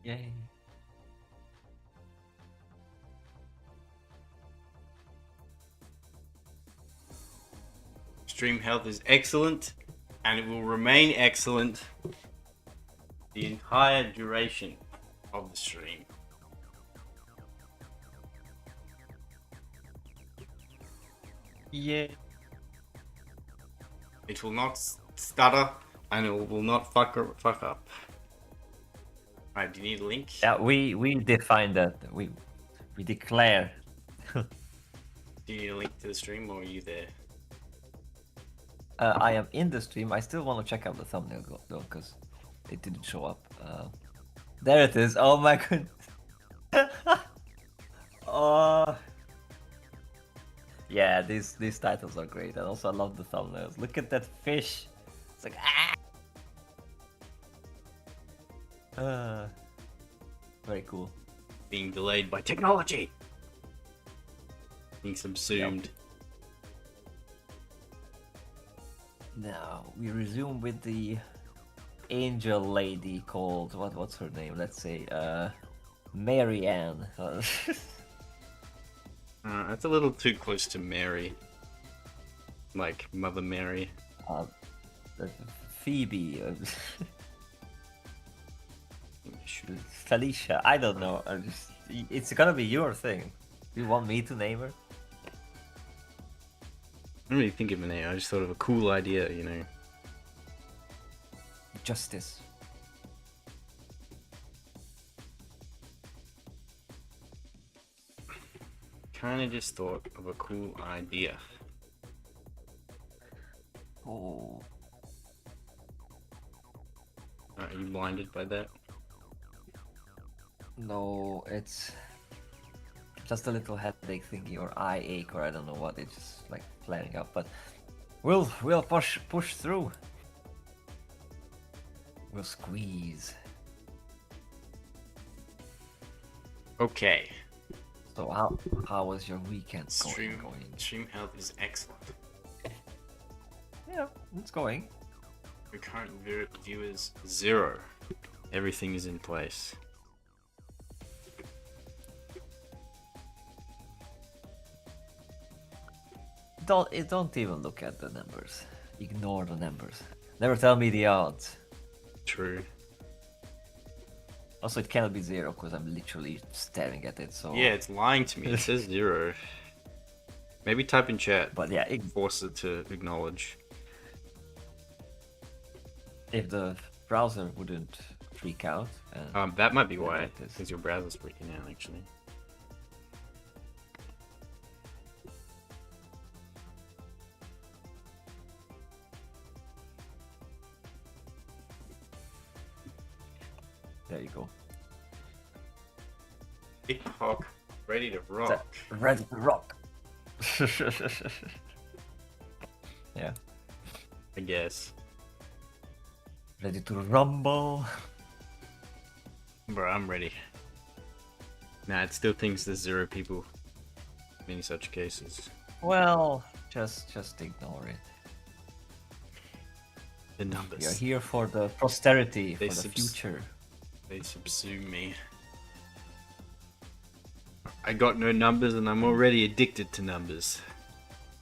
Yay. Stream health is excellent, and it will remain excellent the entire duration of the stream. Yeah. It will not stutter, and it will not fuck up. Alright, do you need a link? Yeah, we define that. We declare. Do you need a link to the stream, or are you there? I am in the stream. I still want to check out the thumbnail though, because it didn't show up. There it is. Oh my goodness. Oh. Yeah, these titles are great, and also I love the thumbnails. Look at that fish. It's like very cool. Being delayed by technology. Being subsumed. Now we resume with the angel lady called what's her name? Let's say Mary Ann. That's a little too close to Mary. Like Mother Mary. Phoebe. Felicia. I don't know. It's gonna be your thing. You want me to name her? I didn't really think of a name. I just thought of a cool idea, you know. Justice. Kind of just thought of a cool idea. Oh. Are you blinded by that? No, it's just a little headache thingy or eye ache or I don't know what. It's just like flaring up, but we'll push through. We'll squeeze. Okay. So how was your weekend going? Stream health is excellent. Yeah, it's going. Your current viewers 0. Everything is in place. Don't even look at the numbers. Ignore the numbers. Never tell me the odds. True. Also, it cannot be 0 because I'm literally staring at it. So Yeah, it's lying to me. It says 0. Maybe type in chat. But yeah, Force it to acknowledge. if the browser wouldn't freak out. That might be why. like this. Because your browser's freaking out, actually. There you go. TikTok, ready to rock. Ready to rock. Yeah. I guess. Ready to rumble. Bro, I'm ready. Nah, it still thinks there's 0 people in any such cases. Well, just ignore it. The numbers. We are here for the posterity, They for the future. They subsume me. I got no numbers and I'm already addicted to numbers.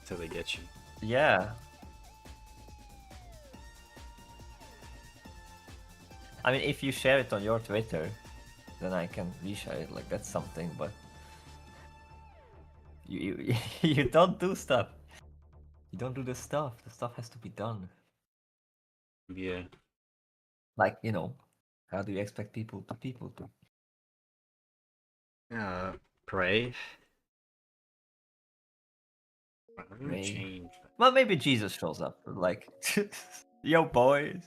Until they get you. Yeah. I mean, if you share it on your Twitter, then I can reshare it. Like that's something, but you you don't do stuff. You don't do the stuff. The stuff has to be done. Yeah. Like how do you expect people to? Pray. Pray. Change. Well, maybe Jesus shows up. Like, yo, boys.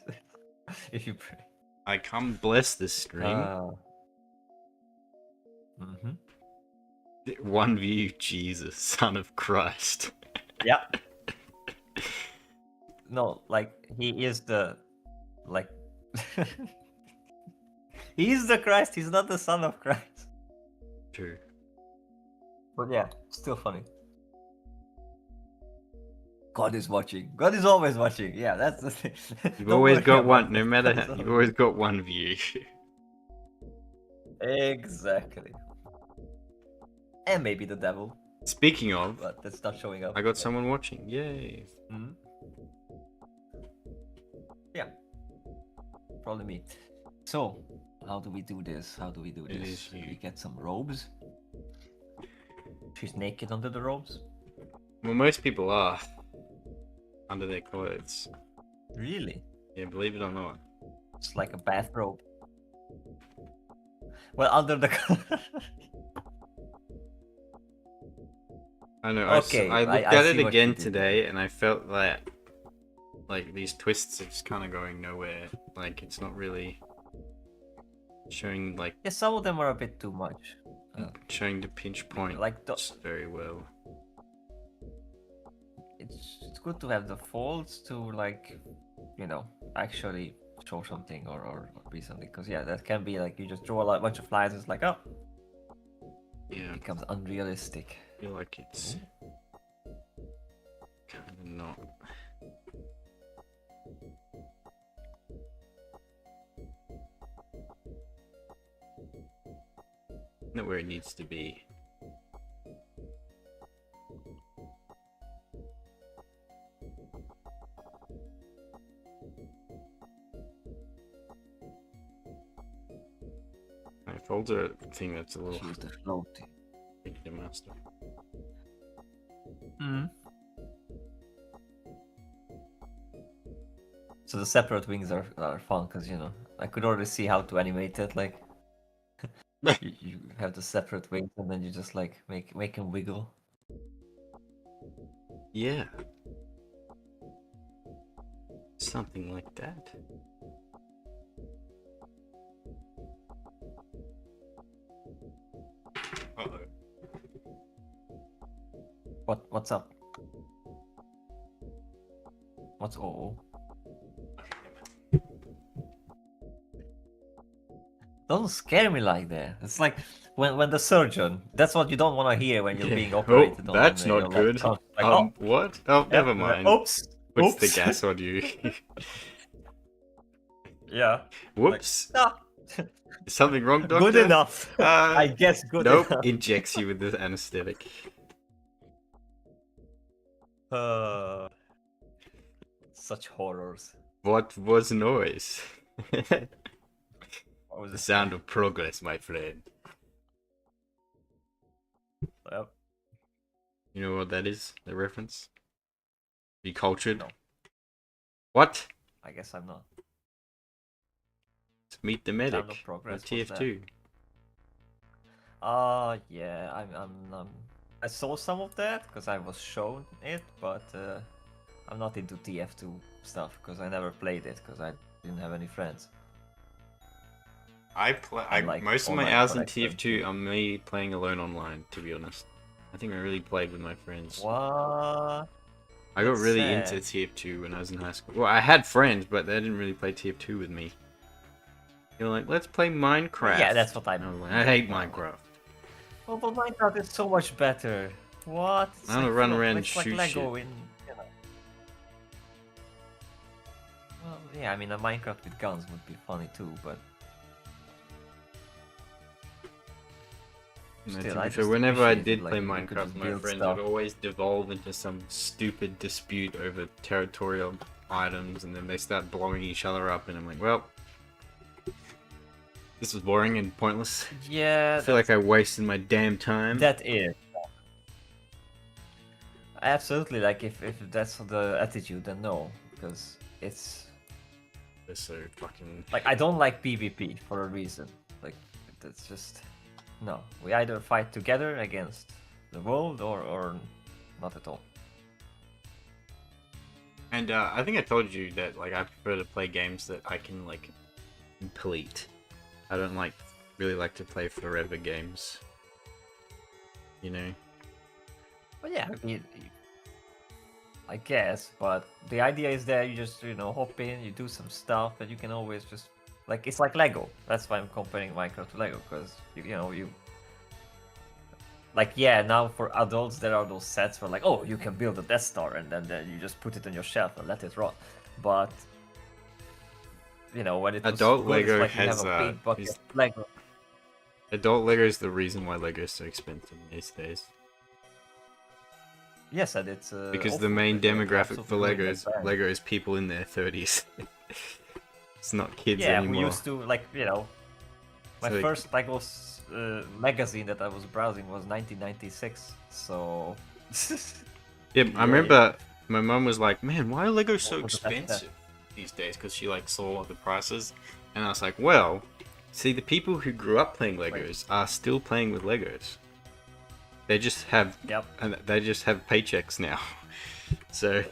If you pray. I come bless this stream. One view, Jesus, Son of Christ. Yeah. No, like he is the he's the Christ. He's not the Son of Christ. True. But yeah, still funny. God is watching. God is always watching. Yeah, that's the thing. You've always got one, no matter how. You've always got one view. Exactly. And maybe the devil, Speaking of, but that's not showing up. I got someone watching. Yay. Mhm. Yeah, probably me. So, how do we do this? How do we do It this? is you. We get some robes. She's naked under the robes. Well, most people are under their clothes. Really? Yeah, believe it or not. It's like a bathrobe. Well, under the. I know. Okay, I looked I at see it what you again did. today, and I felt that like these twists are just kind of going nowhere. Like it's not really showing like Yeah, some of them are a bit too much. showing the pinch point Like the, very well. it's good to have the folds to like, you know, actually show something or be something. Because yeah, that can be like you just draw a bunch of lines. It's like, oh, Yeah, it becomes unrealistic. I feel like it's kind of not. Not where it needs to be. My folds are a thing that's a little Choose the floating. tricky to master. So the separate wings are fun because you know I could already see how to animate it. Like you have the separate wings and then you just like make him wiggle. Yeah. Something like that. Uh-oh. What's up? What's oh? Don't scare me like that. It's like when the surgeon. That's what you don't want to hear when you're being operated on. That's and, not your good. left arm. Like, What? Oh, yeah, never mind. Oops. Puts the Oops. gas on you. Yeah. Whoops. No. Is something wrong, doctor? Good enough. I guess good Nope. enough. Injects you with the anesthetic. Such horrors. What was noise? What was The it? sound of progress, my friend. Yep. You know what that is? The reference? Be cultured? No. What? I guess I'm not. It's Meet the Sound Medic. of Progress, Of TF2. Yeah. I saw some of that because I was shown it, but I'm not into TF2 stuff because I never played it because I didn't have any friends. I like most of my online hours in collection. TF2 are me playing alone online, to be honest. I think I really played with my friends. What? I got That's really sad. into TF2 when I was in high school. Well, I had friends, but they didn't really play TF2 with me. You're like, let's play Minecraft. Yeah, that's what I And I was like, I hate Minecraft. Well, but Minecraft is so much better. What? It's I wanna run around and it's like shoot Lego shit. in, you know. Well, yeah, I mean, a Minecraft with guns would be funny too, but And still, to I be fair, just whenever I appreciate it, did like, play you could Minecraft just with my build friends, stuff. I'd always devolve into some stupid dispute over territorial items, and then they start blowing each other up, and I'm like, well, this was boring and pointless. yeah, I feel like I wasted my damn time. that is. Absolutely, like if that's the attitude, then no, because it's They're so fucking... like I don't like PvP for a reason. Like that's just no. We either fight together against the world or not at all. And I think I told you that like I prefer to play games that I can like complete. I don't really like to play forever games. You know? But yeah, I mean, I guess. But the idea is that you just hop in, you do some stuff, and you can always just like it's like Lego. That's why I'm comparing Minecraft to Lego because you like yeah, now for adults there are those sets where like, oh, you can build a Death Star and then you just put it on your shelf and let it rot. But when it was Adult good, it's Lego like you has, have a big bucket is- of Lego. Adult Lego is the reason why Lego is so expensive these days. Yes, and it's Because the awful. main They demographic for absolutely ruined Lego that is brand. Lego is people in their 30s. It's not kids Yeah, who anymore. used to like my So, first Lego magazine that I was browsing was 1996. So yeah, I yeah, remember my mum was like, "Man, why are Lego so what was the best expensive these days?" Because she like saw the prices, and I was like, "Well, see, the people who grew up playing Legos are still playing with Legos. They just have Yep, paychecks now, so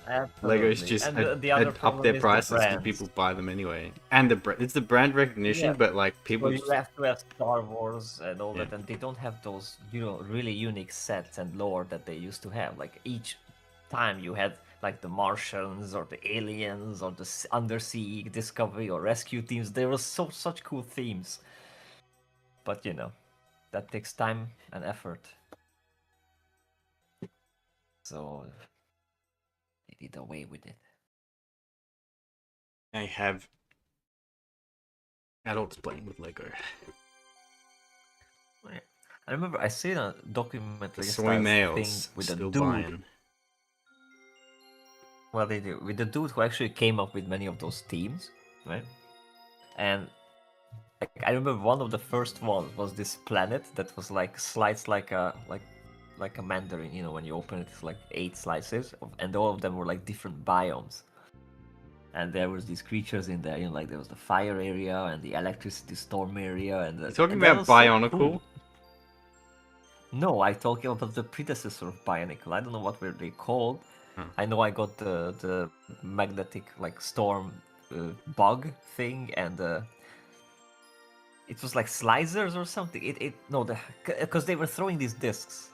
Legos absolutely. just And the other up their problem is the prices because brands. people buy them anyway. And it's the brand recognition, Yeah, but like so people you just have to have Star Wars and all yeah. that, and they don't have those, really unique sets and lore that they used to have. Like each time you had like the Martians or the aliens or the undersea discovery or rescue teams. There were such cool themes, but that takes time and effort. So they did away with it. I have adults playing with Lego. Yeah. I remember I seen a documentary Soy style thing males with a still dude. buying. Well, they do with the dude who actually came up with many of those themes, right? And like, I remember one of the first ones was this planet that was like sliced like a mandarin. When you open it, it's like 8 slices, and all of them were like different biomes. And there was these creatures in there, like there was the fire area and the electricity storm area, and You talking and that about was so Bionicle? cool. No, I talking about the predecessor of Bionicle. I don't know what were they called. Huh. I know I got the magnetic like storm bug thing, and it was like slicers or something. Because they were throwing these discs,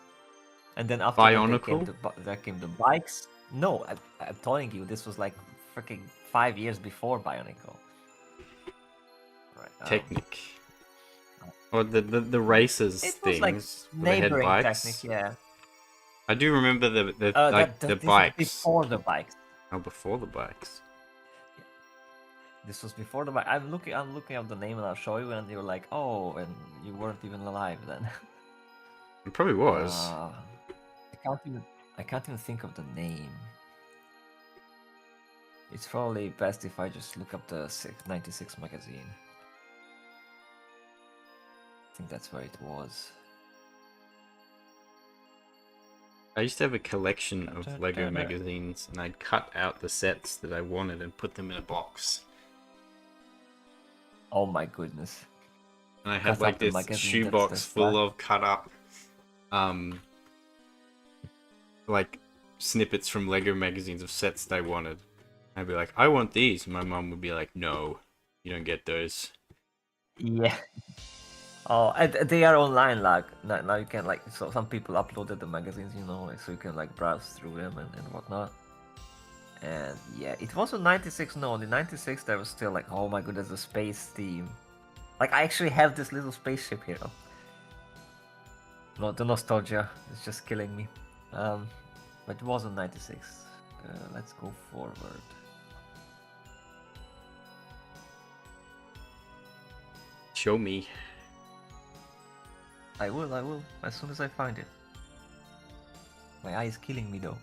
and then after that Bionicle? there came the bikes. No, I'm telling you, this was like freaking 5 years before Bionicle. Right. Technic. Or the races It was like things where they had neighboring bikes. Technic, yeah. I do remember the This is bikes. before the bikes. Oh, before the bikes. This was before the bike. I'm looking up the name and I'll show you, and you're like, oh, and you weren't even alive then. It probably was. I can't even think of the name. It's probably best if I just look up the 96 magazine. I think that's where it was. I used to have a collection of Lego magazines, and I'd cut out the sets that I wanted and put them in a box. Oh my goodness. And I had like this shoebox full of cut up like snippets from Lego magazines of sets that I wanted. I'd be like, I want these, and my mom would be like, no, you don't get those. Yeah. Oh, and they are online, like now you can so some people uploaded the magazines, so you can browse through them and whatnot. And yeah, it was in 96. No, in 96 there was still like, oh my goodness, the space theme. Like I actually have this little spaceship here. No, the nostalgia is just killing me. But it was in 96. Let's go forward. Show me. I will, as soon as I find it. My eye is killing me though.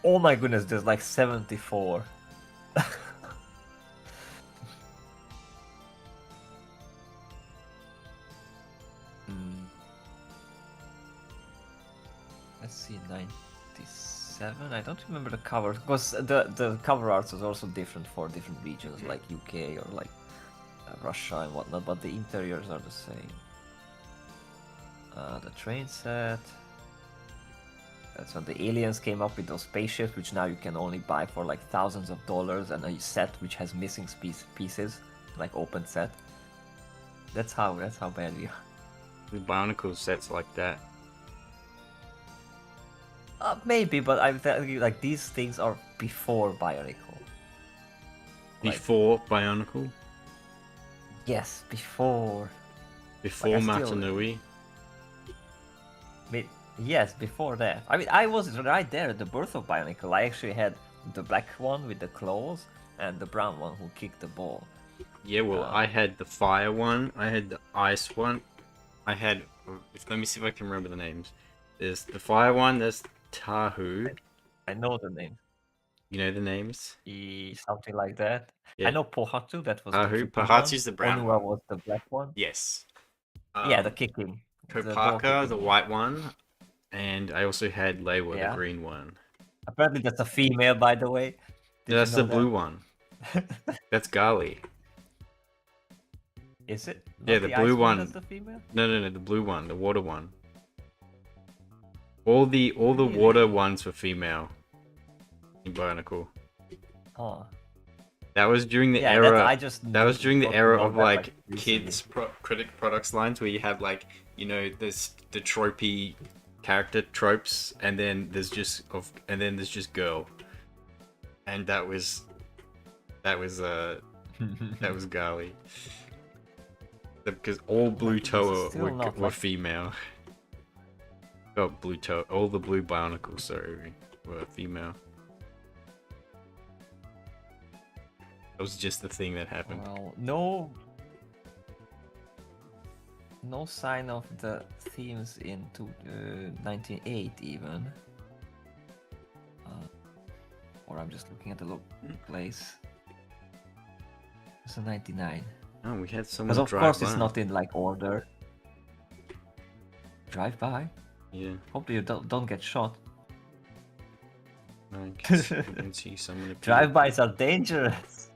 Oh my goodness, there's like 74. Let's see, 97. I don't remember the cover because the cover art is also different for different regions, like UK or like Russia and whatnot, but the interiors are the same. The train set. That's when the aliens came up with those spaceships, which now you can only buy for like thousands of dollars, and a set which has missing pieces, like open set. That's how bad we are. The Bionicle sets like that. Maybe, but I'm telling you, like these things are before Bionicle. Before Bionicle? Yes, before. Before Matanui? Yes, before that. I mean, I was right there at the birth of Bionicle. I actually had the black one with the claws, and the brown one who kicked the ball. Yeah, well, I had the fire one, I had the ice one, I had. Let me see if I can remember the names. There's the fire one, there's Tahu. I know the name. You know the names? Something like that. Yeah. I know Pohatu, that was the Tahu. kicking Pahatsu's one. the brown Onua one. was the black one. Yes. Yeah, the kicking. The ball Kopaka, kicking the one. white one, and I also had Leiwa, Yeah. the green one. Apparently that's a female, by the way. Did That's you the know blue one. That's Gali. Is it? Yeah, Not the ice blue one. That's the female? No, the blue one, the water one. All the Really? water ones were female in Bionicle. Oh. That was during the Yeah, era. I just That was during the got to era know of that, like recently. kids critic products lines where you have like, you know, there's the tropey character tropes, and then there's just girl, and that was Gali. Because all blue This is Toa still not were like- female. Oh, blue Toa. All the blue Bionicles, sorry, were female. That was just the thing that happened. Well, no sign of the themes into 1908 even. Or I'm just looking at the place. It's a 99. Oh, we had someone Because of drive course by. it's not in like order. Drive by. Yeah, Hopefully you don't get shot. I can see someone. appear. Drive-bys are dangerous.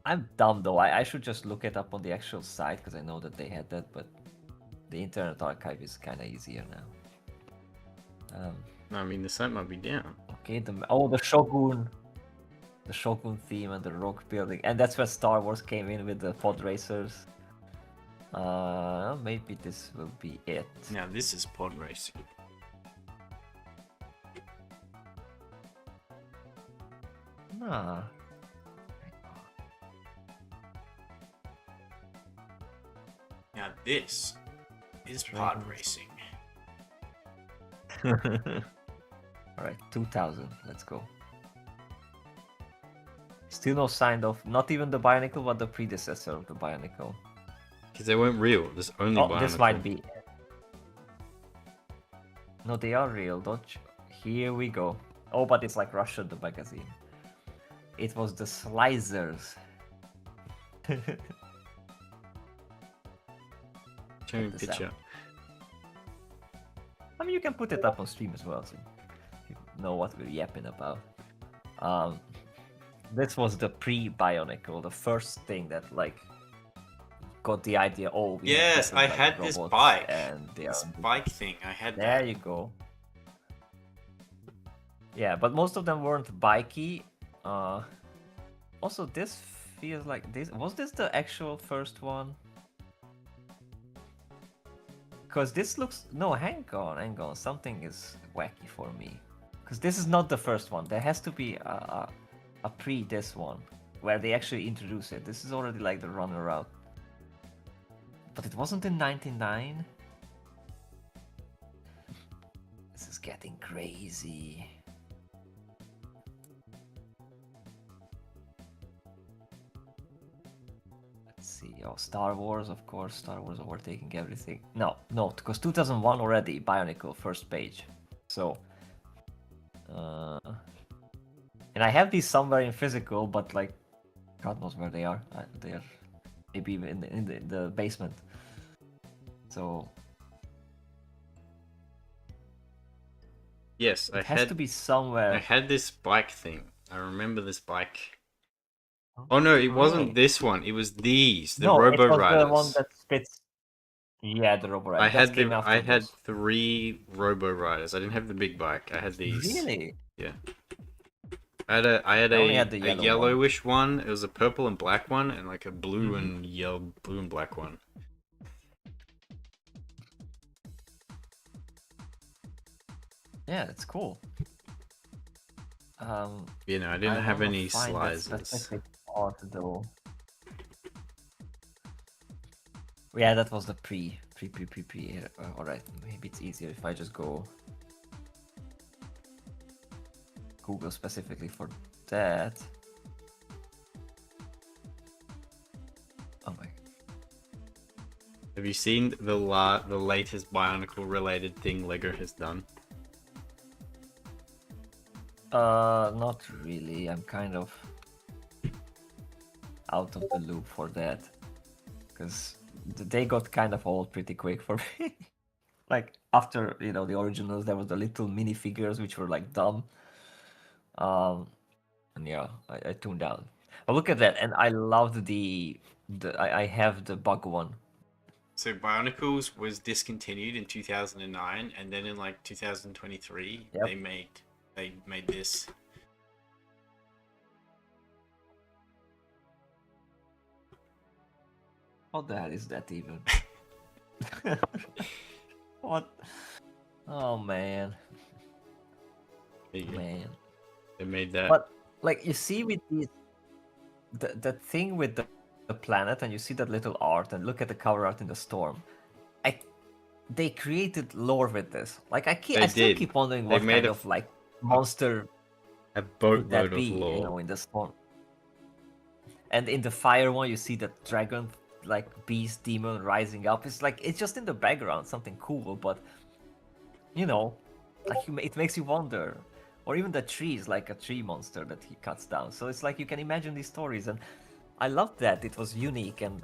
I'm dumb though. I should just look it up on the actual site because I know that they had that, but the Internet Archive is kind of easier now. I mean, the site might be down. Okay, the Shogun theme and the rock building, and that's where Star Wars came in with the pod racers. Maybe this will be it. Now this is pod racing. Ah. Now this is pod racing. Alright, 2000. Let's go. Still no sign of, not even the Bionicle, but the predecessor of the Bionicle. Because they weren't real. There's only Oh, Bionicle. this might be. No, they are real. Don't you? Here we go. Oh, but it's like Russia, the magazine. It was the Slicers. Show me a this picture. out. I mean, you can put it up on stream as well, so you know what we're yapping about. This was the pre-Bionicle, the first thing that like got the idea. Oh, we have Yes, different, I like, had this robots, bike. and they This are bike thing, I had there. that. You go. Yeah, but most of them weren't bikey. Also, this feels like this. Was this the actual first one? Because this looks. No, hang on. Something is wacky for me. Because this is not the first one. There has to be a pre this one where they actually introduce it. This is already like the runner out. But it wasn't in 99. This is getting crazy. Let's see. Oh, Star Wars, of course. Star Wars overtaking everything. No, because 2001 already. Bionicle, first page. So. And I have these somewhere in physical, but like, God knows where they are. They are maybe in the basement. So. Yes, It has to be somewhere. I had this bike thing. I remember this bike. Oh no, it wasn't Right. this one. It was these, the No, Robo it was Riders. the one that spits. Yeah, the Robo Riders. I had That came after I had this. 3 Robo Riders. I didn't have the big bike. I had these. Really? Yeah. I had I only a had the yellow one. yellowish one. It was a purple and black one, and like a blue Mm-hmm. and blue and black one. Yeah, that's cool. You know, I didn't have wanna any find that slices. specific part though. Yeah, that was the pre. All right, maybe it's easier if I just go Google specifically for that. Oh my. Have you seen the latest Bionicle related thing Lego has done? Not really. I'm kind of out of the loop for that because they got kind of old pretty quick for me. Like after the originals, there was the little minifigures which were like dumb. And yeah, I tuned out. But look at that, and I loved I have the bug one. So Bionicles was discontinued in 2009, and then in like 2023, Yep. they made this. What the hell is that even? What? Oh man, man. They made that. But like you see with these, the thing with the planet, and you see that little art, and look at the cover art in the storm. They created lore with this. Like I still did. keep wondering They what made kind a- of like monster A would that boatload be, of lore. in the storm. And in the fire one, you see the dragon, like beast demon rising up. It's like it's just in the background, something cool, but like it makes you wonder. Or even the trees, like a tree monster that he cuts down. So it's like you can imagine these stories, and I loved that it was unique, and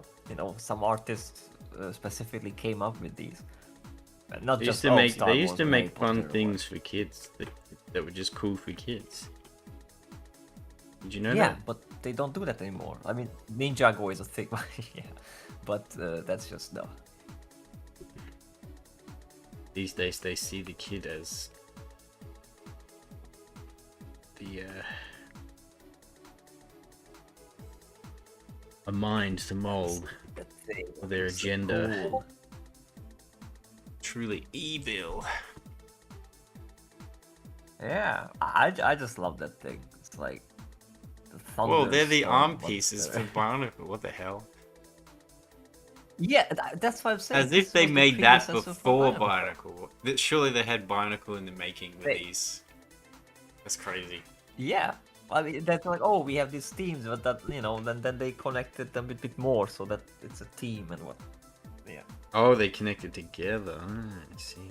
some artists specifically came up with these. Not They just used to make Star they used Wars to or Harry make fun Potter or things for kids that were just cool for kids. Did you know yeah, that? but they don't do that anymore. I mean, Ninjago is a thing, yeah, but that's just no. These days they see the kid as the a mind to mold That thing. for their It's agenda. cool. Truly evil. Yeah, I just love that thing. It's like the thunder. Whoa, they're the storm, arm but, pieces for Bionicle. What the hell? Yeah, that's what I'm saying. As if This they was the made that predecessor before for Bionicle. Surely they had Bionicle in the making with They- these. That's crazy. Yeah, I mean that's like, oh, we have these teams, but that then they connected them a bit more so that it's a team and what. Yeah. Oh, they connected together. I see.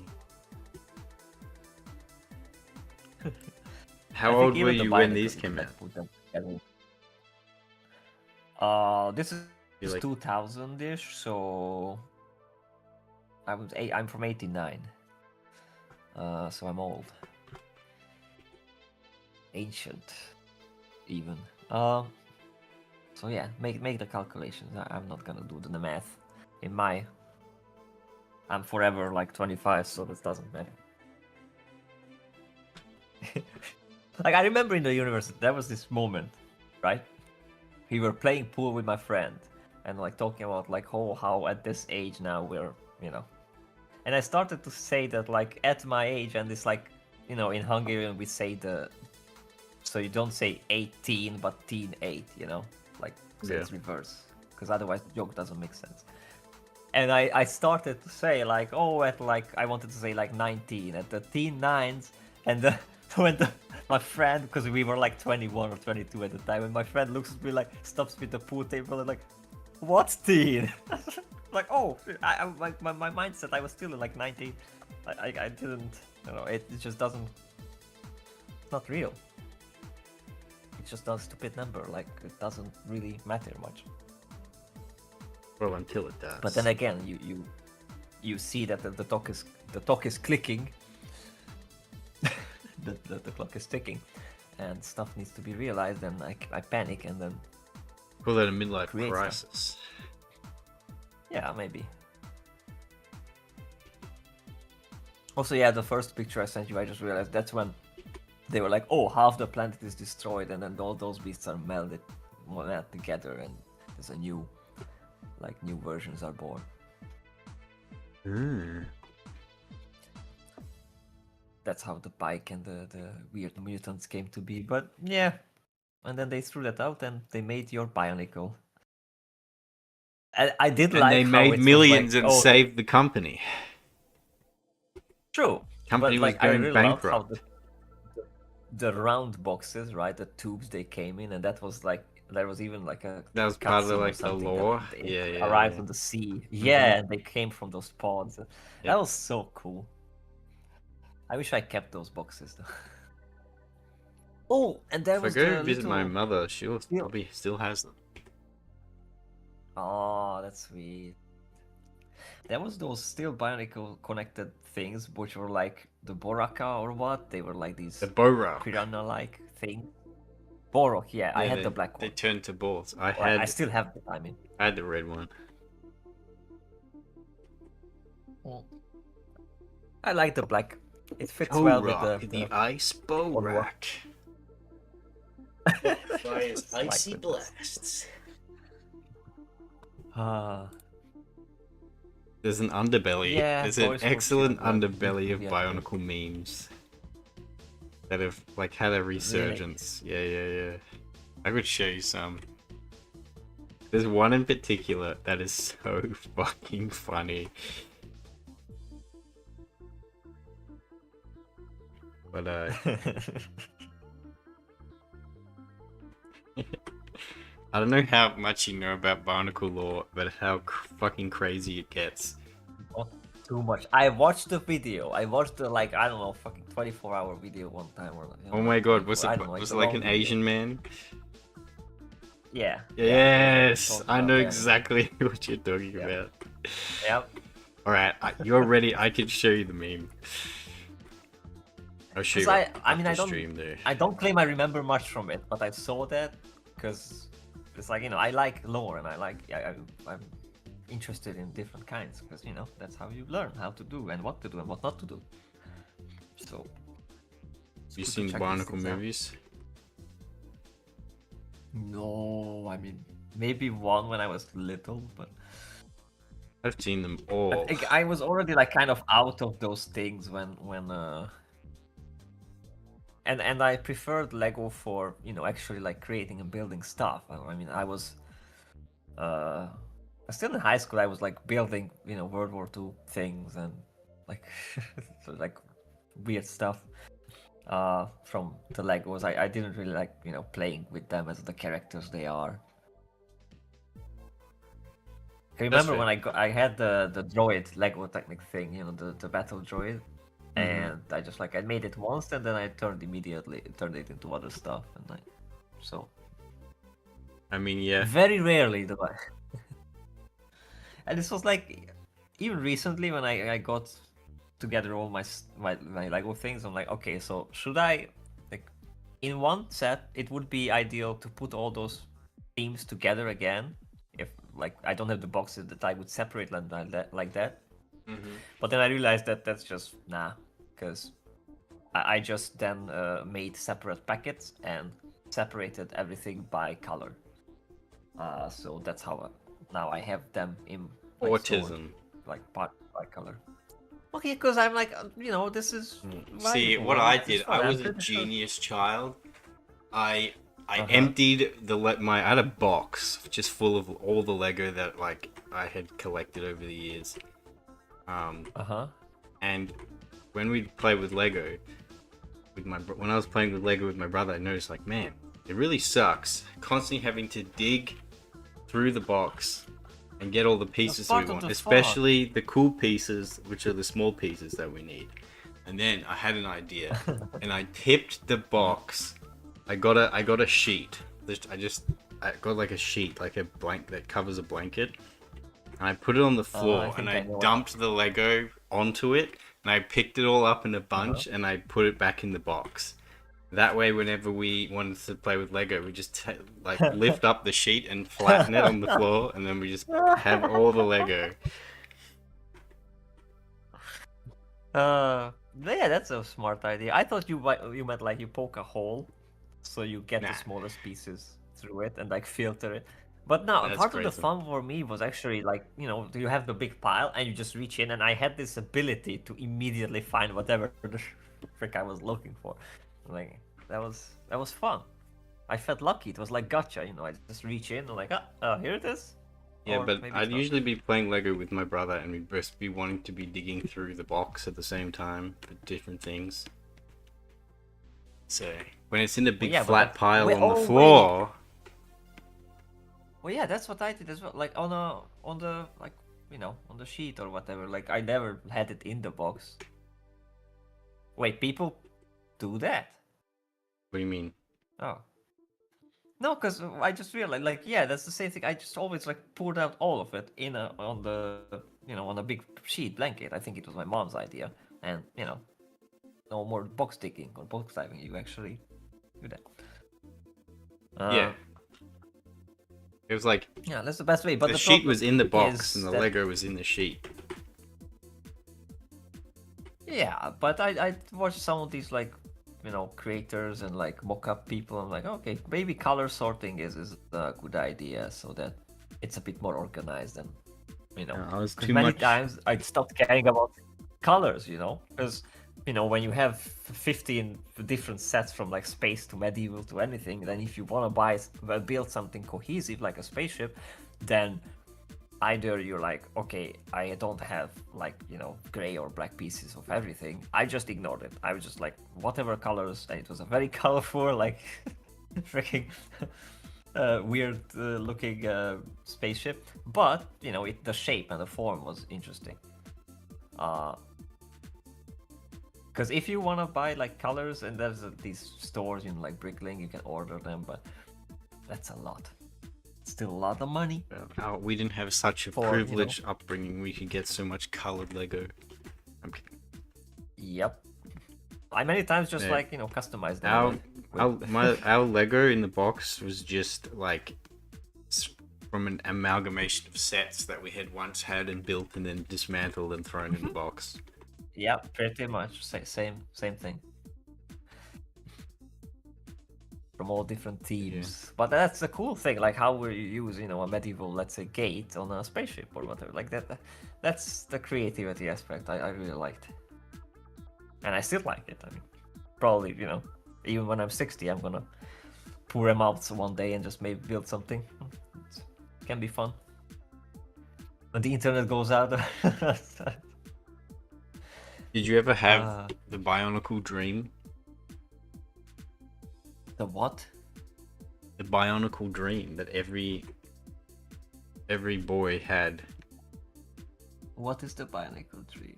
How I think old were even the you when Bionicle these you came can out? put them together. This is You're like, 2000-ish, so I'm from 89. So I'm old. Ancient, even. So yeah, make the calculations. I'm not gonna do the math. I'm forever like 25, so this doesn't matter. Like I remember in the university, there was this moment, right? We were playing pool with my friend, and like talking about like how at this age now we're, and I started to say that like at my age, and it's like, in Hungarian we say so you don't say 18 but teen 8, like so Yeah. it's reverse, because otherwise the joke doesn't make sense. And I started to say like, oh, at like I wanted to say like 19 at the teen nines, and when my friend, because we were like 21 or 22 at the time, and my friend looks at me like, stops with the pool table and like, what's teen? Like, oh, my mindset, I was still like 19. I didn't, it just doesn't, it's not real. It's just a stupid number, like it doesn't really matter much. well, until it does. But then again, you see that the talk is clicking, the clock is ticking, and stuff needs to be realized, and I panic, and then Call that a midlife create stuff. crisis. Yeah, maybe. Also, yeah, the first picture I sent you, I just realized that's when they were like, oh, half the planet is destroyed, and then all those beasts are melded together, and there's a new versions are born. That's how the bike and the weird mutants came to be. But yeah, and then they threw that out and they made your Bionicle. I did And like they how made it was millions like, and oh, saved the company. true. Company But was like I going really love how bankrupt. the round boxes, right? The tubes they came in, and that was like there was even like a That was part of cutscene or like the something lore. that they Yeah, yeah, arrived yeah. on the sea. Mhm. Yeah, and they came from those pods. That Yep. was so cool. I wish I kept those boxes though. Oh, and there If I was go the visit my little. mother, she'll Steel- probably still has them. Oh, that's sweet. There was those still Bionicle connected things, which were like the Boraka or what? They were like these The Borak. piranha-like things. Borok, yeah, I Yeah, had the black they one. turned to balls. I Well, I had still have it. I mean, I had the red one. I like the black. It fits well with Borak, the ice Borak. Fires It's like icy with blasts. Ah, There's an underbelly. yeah, There's an Toys for excellent Children. underbelly of Yeah, Bionicle memes that have like had a resurgence. Yeah, yeah, yeah. I could show you some. There's one in particular that is so fucking funny. But I don't know how much you know about Bionicle lore, but how fucking crazy it gets. Not too much. I watched the video. I watched the like I don't know fucking 24-hour video one time or. Oh my god, was it, I don't know, was it's it a like long an video. Asian man? Yeah. Yes, I know that. exactly what you're talking Yeah. about. Yep. Alright, you're ready. I can show you the meme. I'll show you. 'Cause I off mean, the I don't- stream there. I don't claim I remember much from it, but I saw that because it's like I like lore and I'm interested in different kinds because that's how you learn how to do and what to do and what not to do. So. it's You good to seen check these Bionicle things out. movies? No, I mean maybe one when I was little, but I've seen them I all. think I was already like kind of out of those things when and I preferred Lego for actually like creating and building stuff. I mean I was still in high school I was like building World War II things and like so, like weird stuff from the Legos. I didn't really like playing with them as the characters they are. I remember fair. when I had the droid Lego Technic thing, the battle droid, and I just like I made it once and then I turned it into other stuff and so I mean, yeah. very rarely do I. And this was like even recently when I got together all my Lego things. I'm like, okay, so should I like in one set? It would be ideal to put all those themes together again. If like I don't have the boxes that I would separate them like that. But then I realized that that's just nah, because I just then made separate packets and separated everything by color. So that's how now I have them in my Autism. store, like by color. Okay, because I'm like, this is. See, valuable, what and I it's did, fun. I I'm was a pretty sure- genius child. I Uh-huh. emptied I had a box just full of all the Lego that like I had collected over the years. Uh-huh. And when we'd play with Lego, when I was playing with Lego with my brother, I noticed like, man, it really sucks constantly having to dig through the box and get all the pieces part we of want, the especially the cool pieces, which are the small pieces that we need. And then I had an idea, and I tipped the box. I got a sheet. I got like a sheet, like a blank that covers a blanket. And I put it on the floor, think and I I know what- dumped the Lego onto it, and I picked it all up in a bunch, and I put it back in the box. That way, whenever we wanted to play with Lego, we just lift up the sheet and flatten it on the floor, and then we just have all the Lego. Yeah, that's a smart idea. I thought you meant like you poke a hole, so you get Nah. the smallest pieces through it and like filter it. But no, That's part of the crazy. fun for me was actually like you have the big pile and you just reach in, and I had this ability to immediately find whatever the frick I was looking for. Like that was fun. I felt lucky. It was like gotcha. I just reach in and like, oh, here it is. Yeah, or but maybe it's I'd not. usually be playing Lego with my brother, and we'd both be wanting to be digging through the box at the same time for different things. So when it's in a Well, big yeah, but flat like pile on the oh wait, floor, well yeah, that's what I did as well. Like on the like on the sheet or whatever. Like I never had it in the box. Wait, people do that? what do you mean? Oh. No, because I just realized, like, yeah, that's the same thing. I just always like poured out all of it in on the on a big sheet blanket. I think it was my mom's idea, and no more box digging or box diving. You actually do that. Yeah, it was like Yeah, that's the best way. But the the sheet problem was in the box and is the that Lego was in the sheet. yeah, but I watched some of these like creators and like mock-up people. I'm like, okay, maybe color sorting is a good idea so that it's a bit more organized and I was because too many much. times I stopped caring about colors, because when you have 15 different sets from like space to medieval to anything, then if you want to build something cohesive like a spaceship, then either you're like, okay, I don't have like gray or black pieces of everything. I just ignored it. I was just like whatever colors, and it was a very colorful like freaking weird looking spaceship, but the shape and the form was interesting. Because if you want to buy like colors, and there's these stores like Bricklink, you can order them, but that's a lot. Still a lot of money. We didn't have such a For, privileged upbringing. We could get so much colored Lego. I'm kidding. Yep. I many times just Yeah. like customize them. Our Lego in the box was just like from an amalgamation of sets that we had once had and built and then dismantled and thrown in the box. Yeah, pretty much same thing. From all different teams. Yeah. But that's the cool thing, like how we use a medieval, let's say, gate on a spaceship or whatever. Like that's the creativity aspect I really liked, and I still like it. I mean, probably even when I'm 60, I'm gonna pour them out one day and just maybe build something. It can be fun when the internet goes out. Did you ever have the Bionicle Dream? The what? The Bionicle Dream that every boy had. What is the Bionicle Dream?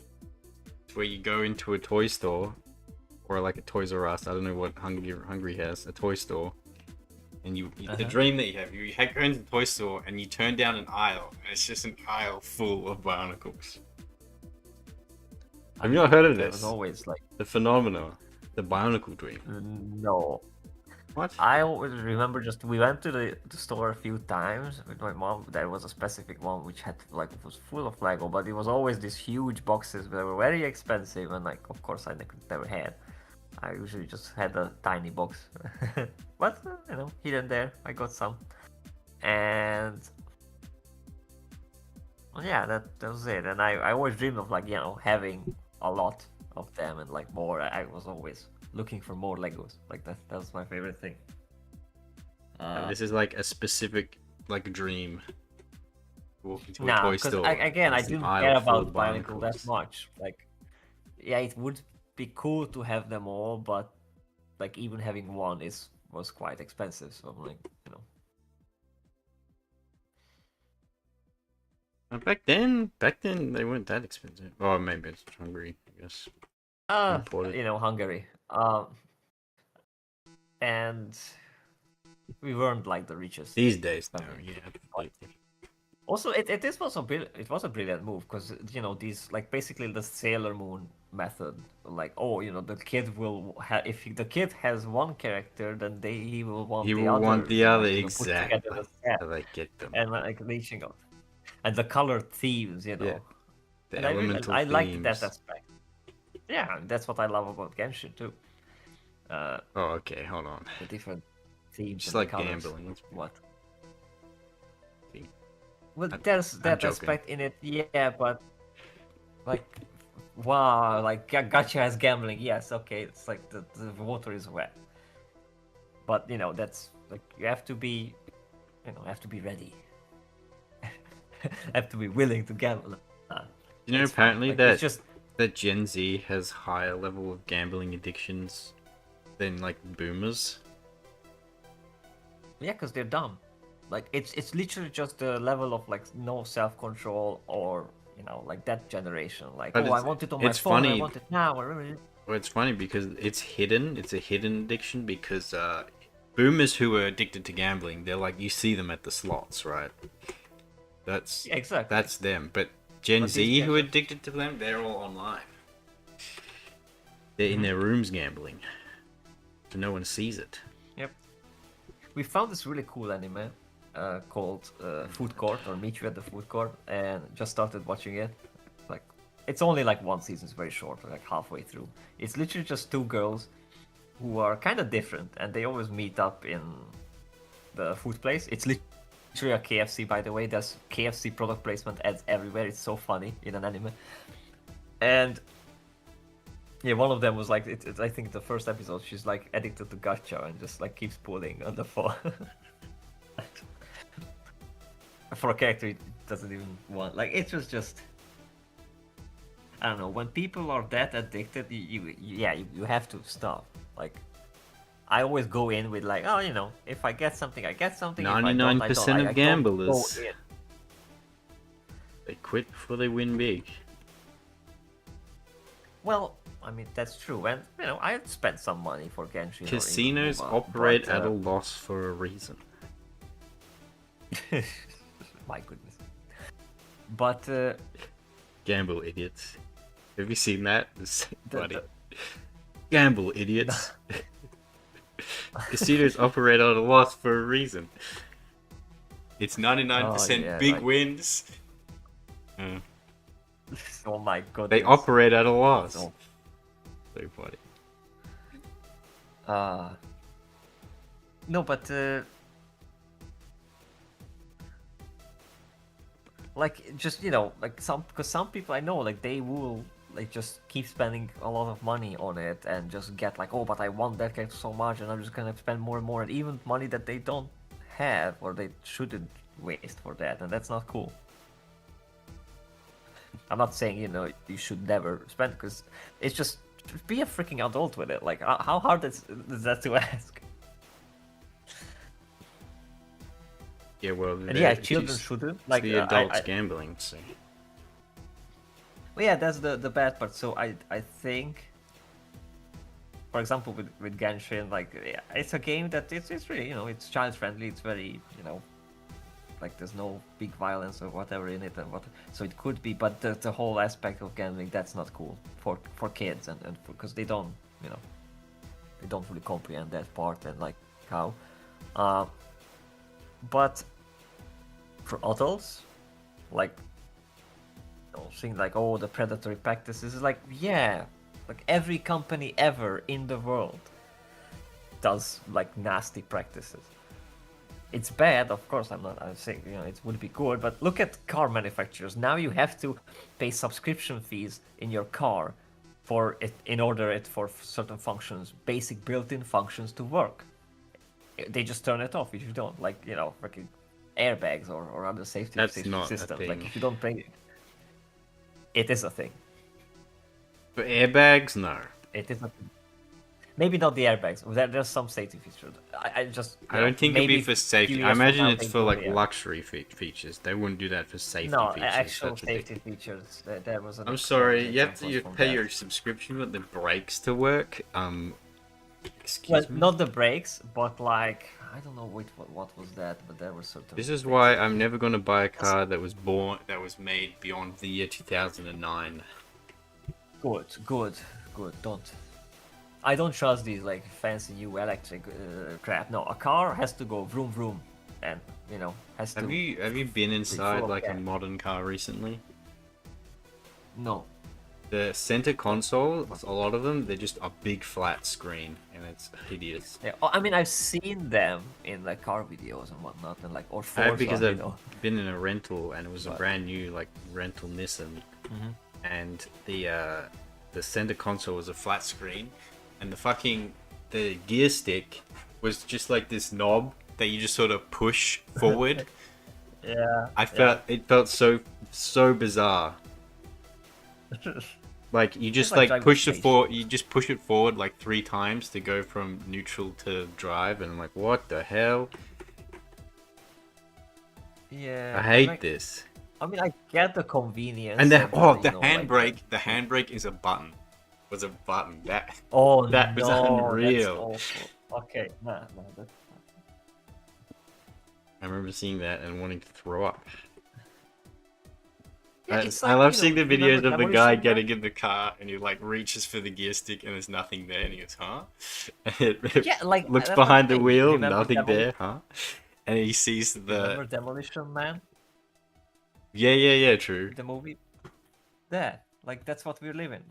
It's where you go into a toy store, or like a Toys R Us. I don't know what Hungry has, a toy store. And the dream that you go into the toy store and you turn down an aisle, and it's just an aisle full of Bionicles. Have you not heard of this? It was always like the phenomena, the Bionicle Dream. No. What? I always remember we went to the store a few times with my mom. There was a specific one which was full of Lego, but it was always these huge boxes that were very expensive, and like of course I never had. I usually just had a tiny box, but here and there I got some, and yeah, that was it. And I always dreamed of like having a lot of them and like more. I was always looking for more Legos. Like that was my favorite thing. This is like a specific like dream. Walk into a Nah, toy because store. I There's didn't an aisle care full about of Bionicle that Bionicles. much. Like, yeah, it would be cool to have them all, but like even having one was quite expensive. So I'm like, Back then they weren't that expensive. Oh, maybe it's Hungary, I guess. Imported. Hungary. And we weren't like the richest. These days, no, family. yeah. Also, it was a brilliant move because these like basically the Sailor Moon method, like the kid will if the kid has one character, then he will want He the will other. want the other, put exactly. together the set, I get them. and like reaching out, and the colored themes, Yeah. The and elemental I themes. liked that aspect. Yeah, that's what I love about Genshin too. Oh, okay, hold on. The different themes. Just and like the colors. gambling. What? See. Well, there's that joking. aspect in it, yeah, but like, wow, like gacha has gambling, yes, okay, it's like the water is wet, but that's like you have to be ready. have to be willing to gamble. Nah, You know, it's fine. apparently Like, it's just that Gen Z has higher level of gambling addictions than like boomers. yeah, because they're dumb. Like it's literally just the level of like no self control or like that generation. Like, But oh, I want it on my it's phone. I funny. want it now. Well, it's funny because it's hidden. It's a hidden addiction because boomers who are addicted to gambling, they're like you see them at the slots, right? That's Yeah, exactly. that's them. But Gen But these Z who are guys are- addicted to them, they're all online. They're in their rooms gambling, so no one sees it. Yep. We found this really cool anime called Food Court or Meet You at the Food Court, and just started watching it. Like, it's only like one season, it's very short, like halfway through. It's literally just two girls who are kind of different, and they always meet up in the food place. It's literally a KFC, by the way. There's KFC product placement ads everywhere. It's so funny in an anime. And yeah, one of them was like, I think the first episode, she's like addicted to gacha and just like keeps pulling on the phone. For a character it doesn't even want. Like, it was just. I don't know. When people are that addicted, you have to stop. Like, I always go in with like, oh, if I get something, I get something. If I don't, I 99% don't. of I don't gamblers. go in. They quit before they win big. Well, I mean that's true, and I spent some money for Genshin. Casinos operate at a loss for a reason. My goodness. But Gamble, idiots. Have you seen that? It's The- funny. Gamble, idiots. Casinos operate at a loss for a reason. It's 99% yeah, big like- wins. oh my goodness. They operate at a loss. So, So funny. no, but like just like because some people I know, like they will like just keep spending a lot of money on it and just get like, oh, but I want that character so much and I'm just gonna spend more and more, and even money that they don't have or they shouldn't waste for that, and that's not cool. I'm not saying you should never spend, because it's just be a freaking adult with it. Like, how hard is that to ask? Yeah, well, And yeah, children it's shouldn't. Like, the adults gambling, so. well, yeah, that's the bad part. So I think, for example, with Genshin, like, yeah, it's a game that it's really it's child friendly. It's very like there's no big violence or whatever in it, and so it could be, but the whole aspect of gambling, that's not cool for kids, and because they don't they don't really comprehend that part, and like how but for adults, like things like, oh, the predatory practices is like, yeah, like every company ever in the world does like nasty practices. It's bad, of course. I'm saying it would be good, but look at car manufacturers. Now you have to pay subscription fees in your car for it in order for certain functions, basic built-in functions to work. They just turn it off if you don't, like freaking airbags or other safety That's not a systems. Like thing. if you don't pay, it is a thing. For airbags, no. It is a thing. Maybe not the airbags. There's some safety features. I don't think it'd be maybe for safety. few I years from imagine now it's they for will, like yeah. luxury features. They wouldn't do that for safety No, features. actual That's safety ridiculous. features. There was. I'm sorry, you have example to from pay that. your subscription with the brakes to work. Excuse Well, me. not the brakes, but like I don't know what was that, but there were certain. This is things. why I'm never going to buy a car that was made beyond the year 2009. Good. Don't. I don't trust these like fancy new electric crap. No, a car has to go vroom vroom, and has to. Have you been inside full of like a gas. modern car recently? No. The center console, a lot of them, they're just a big flat screen, and it's hideous. Yeah, I mean, I've seen them in like car videos and whatnot, and like or I Forza, have because I've you know. been in a rental, and it was a But- brand new like rental Nissan, Mhm. and the center console was a flat screen, and the gear stick was just like this knob that you just sort of push forward, Yeah. I felt it felt so bizarre. Like you It's just like like driving a push the spaceship. you just push it forward like 3 times to go from neutral to drive, and I'm like, what the hell? I Yeah, and hate like, this. I mean, I get the And convenience the and the, the handbrake is a button. Was a button. Oh That was no, that's unreal. awful. Okay, nah, nah, that's I remember seeing that and wanting to throw up. yeah, it's I like, love seeing the remember videos of the guy Demolition Man? getting in the car and he like reaches for the gear stick and there's nothing there and he goes, huh? And it Yeah, like looks that's what I'm behind the saying. wheel, Remember nothing Demolition? there, huh? And he sees the Remember Demolition Man, yeah, true. the movie? There, like that's what we're living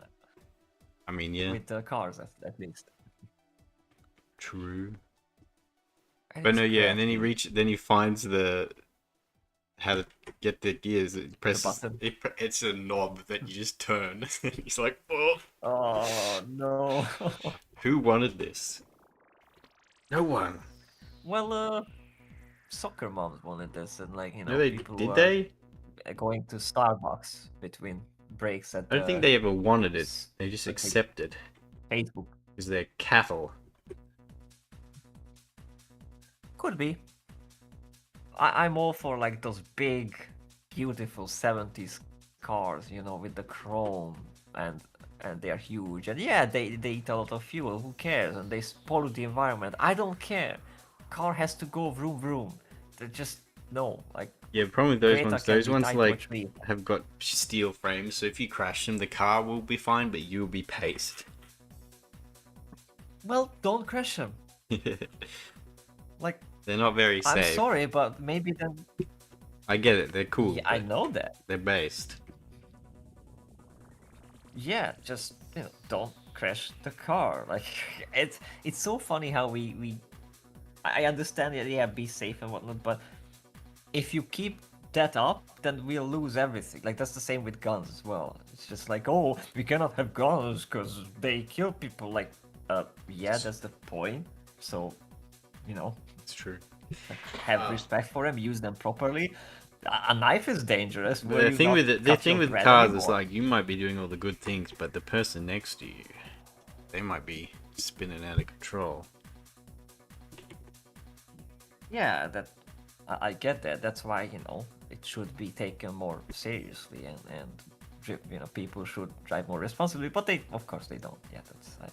I mean, yeah, with the cars, at least. true. And But it's no, yeah, and crappy. then he finds the how to get the gears. It The presses button. it's a knob that you just turn. He's like, oh, Oh no. who wanted this? No one. Well, soccer moms wanted this, and like No, they people did were they? going to Starbucks between breaks at I don't think the they ever wanted it. They just like accepted Facebook. because they're cattle. Could be. I'm all for like those big, beautiful 70s cars, with the chrome and they're huge. And yeah, they eat a lot of fuel. Who cares? And they pollute the environment. I don't care. Car has to go vroom vroom. They just no like Yeah, the problem with Greta can those be ones tied to a like tree. have got steel frames, so if you crash them, the car will be fine, but you'll be paced. Well, don't crash them. Like They're not very I'm safe. sorry, but maybe then. I get it, they're cool. Yeah, I but know that. they're based. Yeah, just don't crash the car. Like it's so funny how we I understand that, yeah, be safe and whatnot, but if you keep that up, then we'll lose everything. Like that's the same with guns as well. It's just like, oh, we cannot have guns because they kill people. Like, yeah, that's the point. So, It's true. have respect for them, use them properly. A knife is dangerous. Will The you thing not with cut your with bread cars is anymore? like you might be doing all the good things, but the person next to you, they might be spinning out of control. Yeah, that I get that. That's why it should be taken more seriously, and people should drive more responsibly. But of course, they don't. Yeah,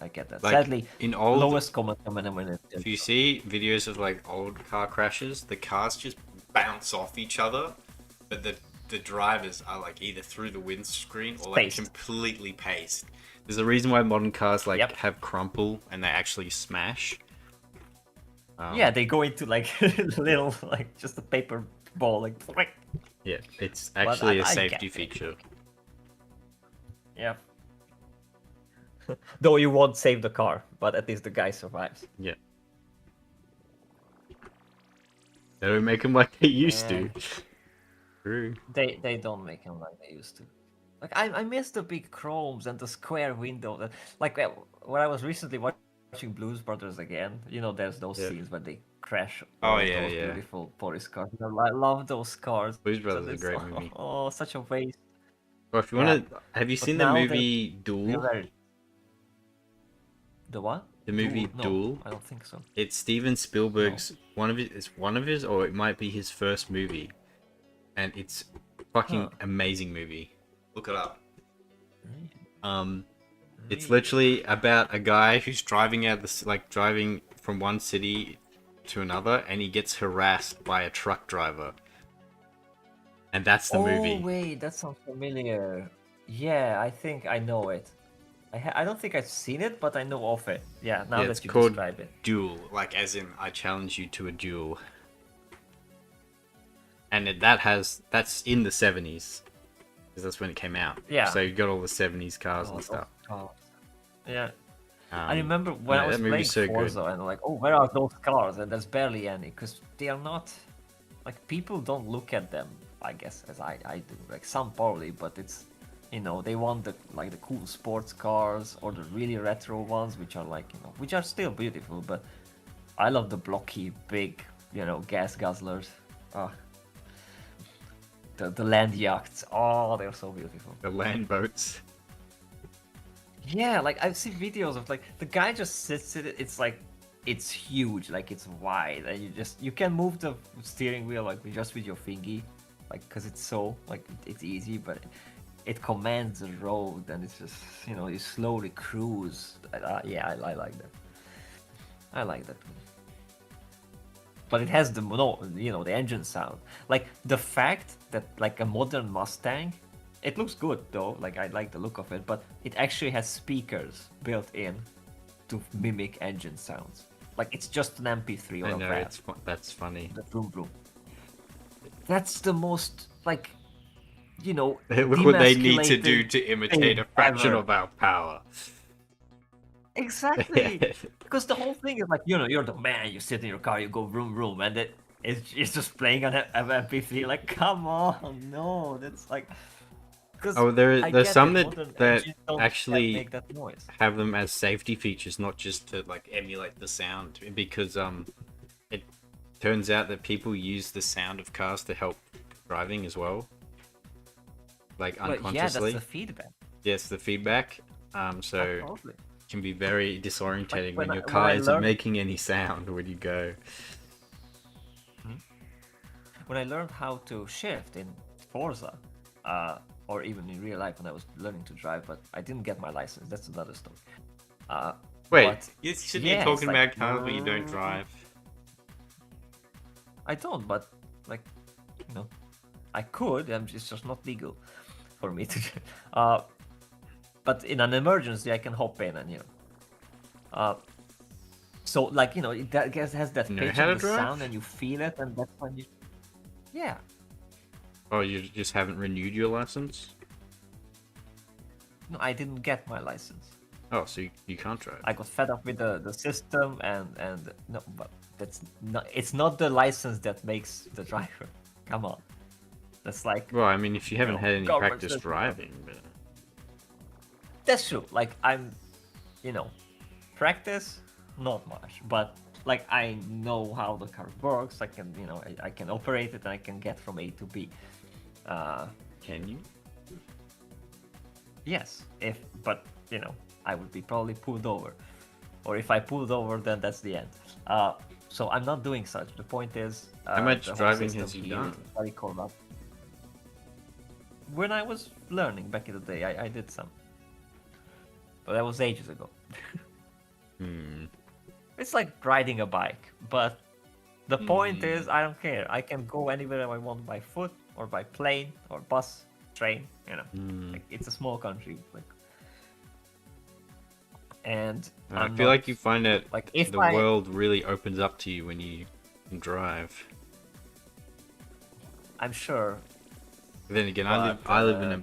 I get that. Like Sadly, in old, lowest common denominator. if you see videos of like old car crashes, the cars just bounce off each other, but the drivers are like either through the windscreen or like Paced. completely paced. There's a reason why modern cars like Yep. have crumple and they actually smash. Yeah, they go into like little like just a paper ball like. Yeah, it's But actually a I safety get it. feature. Yeah. Though you won't save the car, but at least the guy survives. Yeah. They don't make them like they used to. True. They don't make them like they used to. Like I miss the big chromes and the square window. That like when I was recently watching Blues Brothers again. There's those Yeah. scenes where they crash Oh, all yeah, those yeah. beautiful police cars. I love those cars. Blues Brothers is a it's- great movie. Oh, such a waste. Well, if you Yeah. want to, have you But seen the now movie They're Duel? very... The what? The movie No, Duel. I don't think so. It's Steven Spielberg's it's one of his, or it might be his first movie, and it's fucking Huh. amazing movie. Look it up. It's Really? literally about a guy who's driving driving from one city to another, and he gets harassed by a truck driver, and that's the Oh movie. wait, that sounds familiar. Yeah, I think I know it. I don't think I've seen it, but I know of it. Yeah, now Yeah, that it's you called describe it. Duel, like as in I challenge you to a duel. And that's in the 70s, because that's when it came out. Yeah. So you got all the 70s cars Oh, and stuff. oh. Yeah, I Um, remember when no, I was that playing movie's so good. Forza, and like, oh, where are those cars? And there's barely any, because they are not like people don't look at them. I guess as I do. Like some probably, but it's they want the cool sports cars or the really retro ones, which are like which are still beautiful. But I love the blocky, big, gas guzzlers. the land yachts. Oh, they're so beautiful. The land boats. Yeah, like I've seen videos of like the guy just sits in it. It's like it's huge, like it's wide, and you can move the steering wheel like just with your thingy, like because it's so like it's easy, but it commands the road, and it's just you slowly cruise. Yeah, I like that. I like that. But it has the the engine sound. Like the fact that like a modern Mustang, it looks good though. Like I like the look of it, but it actually has speakers built in to mimic engine sounds. Like it's just an MP3 or I a know, VAV. that's funny. The vroom vroom. That's the most like Look what they need to do demasculating to imitate a thing fraction ever. of our power. Exactly. Because the whole thing is like, you're the man, you sit in your car, you go vroom vroom, and it's just playing on an MP3. Like, come on, no, that's like, because Oh, I there's get some it, modern that engines don't actually make that noise. have them as safety features, not just to like emulate the sound, because it turns out that people use the sound of cars to help driving as well, like But yeah, unconsciously. that's the feedback. Yes, the feedback. So Absolutely. it can be very disorientating when when your when car I isn't learned making any sound when you go. when I learned how to shift in Forza, or even in real life when I was learning to drive, but I didn't get my license. That's another story. Wait, But you shouldn't yeah, be it's talking like, about cars when you don't drive. I don't, but like, I could. It's just not legal for me to. But in an emergency, I can hop in and So like it has that You know pitch how to and the drive? sound, and you feel it, and that's when you. Yeah. Oh, you just haven't renewed your license? No, I didn't get my license. Oh, so you can't drive. I got fed up with the system, and no, but that's not. It's not the license that makes the driver. Come on. That's like. Well, I mean, if you haven't had any government practice system. driving, but... That's true. Like I'm, practice not much, but like I know how the car works. I can, I can operate it, and I can get from A to B. Can you? Yes, but I would be probably pulled over, or if I pulled over, then that's the end. So I'm not doing such. The point is, How much the whole driving system has you here done? is very corrupt. When I was learning back in the day, I did some, but that was ages ago. It's like riding a bike, but the point is, I don't care. I can go anywhere I want by foot, or by plane, or bus, train. Like, it's a small country, like. And I feel like you find that like if the I, world really opens up to you when you can drive. I'm sure. But then again, But, I live in a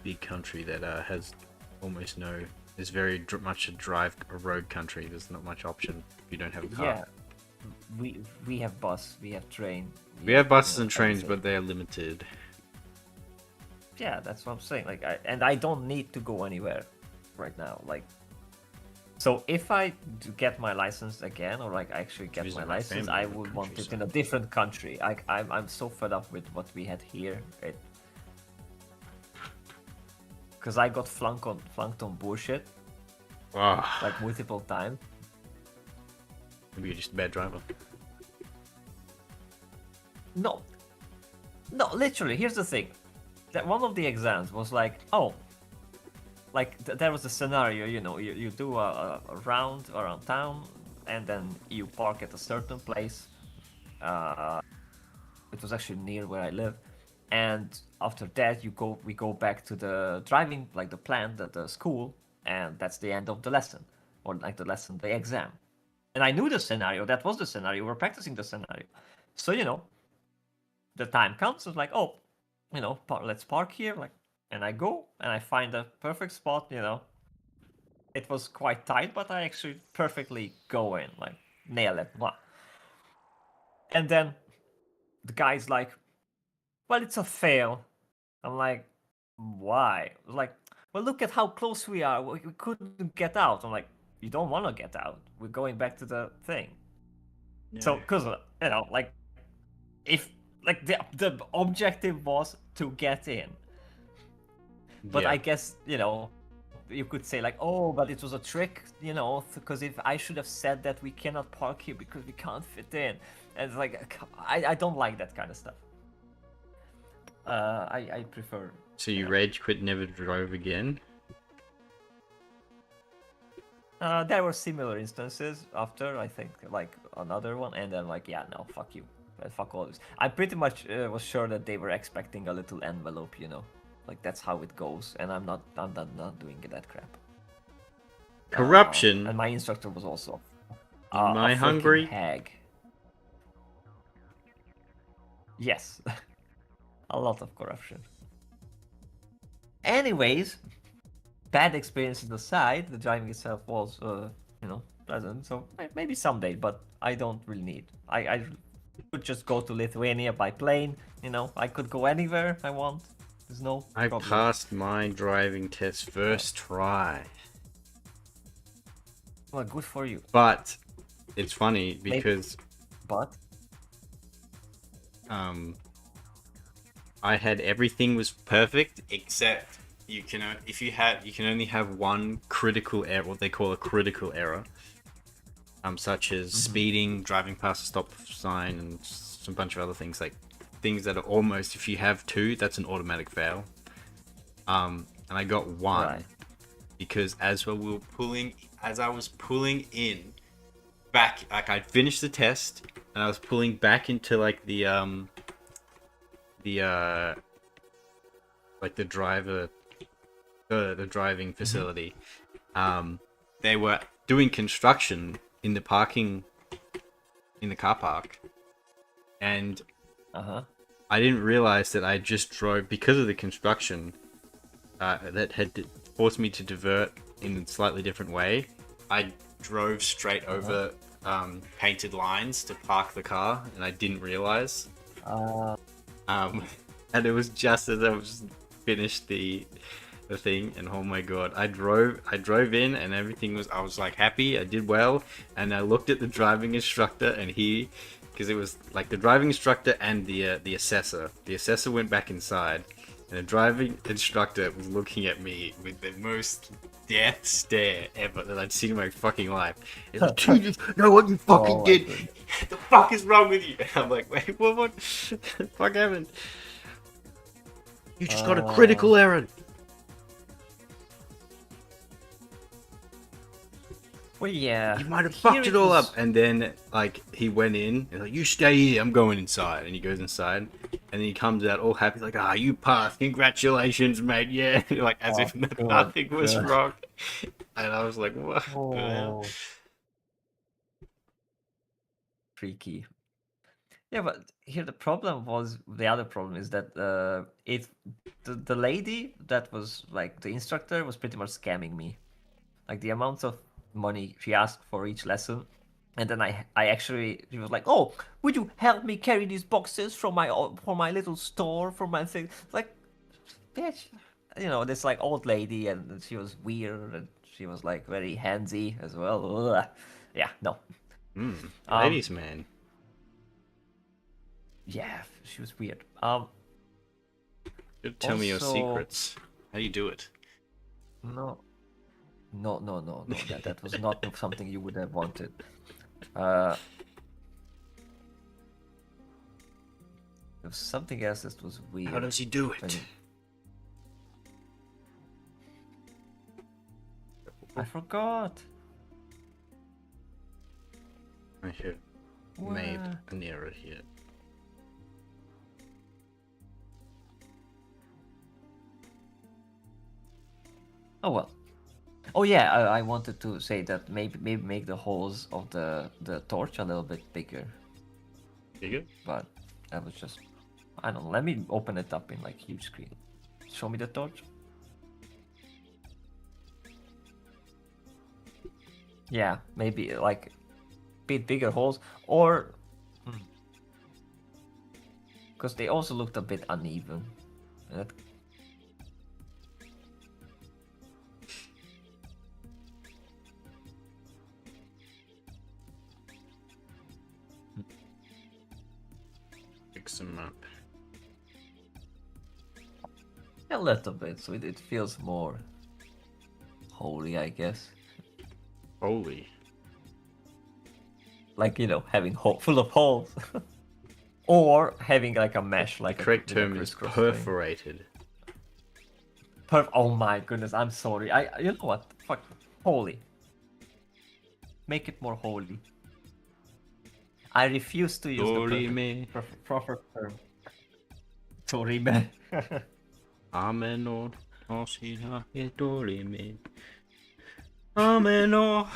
big country that has almost no. It's very much a road country. There's not much option if you don't have a car. Yeah, we have bus, we have train. We have buses and trains, everything. but they are limited. Yeah, that's what I'm saying. Like, I don't need to go anywhere right now. Like, so if I do get my license again, or like actually get Visit my my license, family I in the would want it countryside. in a different country. I'm so fed up with what we had here. Because I got flunked on bullshit Ah, like multiple times. maybe you're just a bad driver. No, literally. Here's the thing. That one of the exams was like, like there was a scenario. You do a round around town, and then you park at a certain place. It was actually near where I live, and after that we go back to the driving, like the plant at the school, and that's the end of the lesson, or like the exam. And I knew the scenario. That was the scenario. We're practicing the scenario. So the time comes. It's like, let's park here. Like, and I go and I find a perfect spot. It was quite tight, but I actually perfectly go in, like nail it. Mwah. And then the guy's like, "Well, it's a fail." I'm like, "Why?" Like, "Well, look at how close we are. We couldn't get out." I'm like, "You don't want to get out. We're going back to the thing." So, because like, if like the objective was to get in. But Yeah. I guess, you know, you could say like, oh, but it was a trick, you know, because if I should have said that we cannot park here because we can't fit in, and it's like I don't like that kind of stuff. I prefer. So you rage quit, never drove again? There were similar instances after, I think, like another one, and then like, yeah, no, fuck you, fuck all this. I pretty much was sure that they were expecting a little envelope, you know, like that's how it goes, and I'm not doing that crap. Corruption. And my instructor was also Am a I freaking hungry? hag. Yes, a lot of corruption. Anyways, bad experiences aside, the driving itself was, you know, pleasant. So maybe someday, but I don't really need. I could just go to Lithuania by plane. You know, I could go anywhere I want. There's no I problem. passed my driving test first try. Well, good for you. But it's funny because But I had everything was perfect except you can only have one critical error, what they call a critical error, such as speeding, driving past a stop sign, and some bunch of other things, like things that are almost, if you have two, that's an automatic fail. And I got one. Right. Because as I was pulling in back, like I'd finished the test and I was pulling back into like the driving facility. They were doing construction in the car park, and I didn't realize that I just drove because of the construction that had forced me to divert in a slightly different way. I drove straight over painted lines to park the car, and I didn't realize. And it was just as I was finished the thing, and oh my god, I drove in, and everything was, I was like happy, I did well, and I looked at the driving instructor, and because it was like the driving instructor and the assessor. The assessor went back inside, and the driving instructor was looking at me with the most death stare ever that I'd seen in my fucking life. He's like, "Do you know what you fucking did? The fuck is wrong with you?" And I'm like, "Wait, what? Fuck happened? You just got a critical error." Well, yeah. You might have fucked it all up. And then, like, he went in, and like, "You stay here, I'm going inside." And he goes inside, and then he comes out all happy, like, "Ah, you passed, congratulations, mate, yeah." Like, as if nothing was wrong. And I was like, what the hell? Freaky. Yeah, but here the other problem is that if the lady that was, like, the instructor was pretty much scamming me. Like, the amount of money she asked for each lesson, and then she was like, "Oh, would you help me carry these boxes from my little store, from my thing?" Like, bitch, you know, this like old lady, and she was weird, and she was like very handsy as well. Ugh. Yeah, no. Ladies man. Yeah, she was weird. Tell me your secrets. How do you do it? No. That was not something you would have wanted. There was something else that was weird. How does he do it? I forgot. I have made an error here. Oh well. Oh yeah, I wanted to say that maybe make the holes of the torch a little bit bigger. Bigger? But that was just, I don't know. Let me open it up in like huge screen. Show me the torch. Yeah, maybe like a bit bigger holes, or because they also looked a bit uneven. That... them up. A little bit, so it feels more holy, I guess. Holy. Like, having full of holes. Or having like a mesh, The like correct with a term is crisscross thing. perforated. Oh my goodness, I'm sorry. You know what? Fuck. Holy. Make it more holy. I refuse to use Dorime. the proper term. Sorry, man. Amenor. Osina. Dorime. Amenor.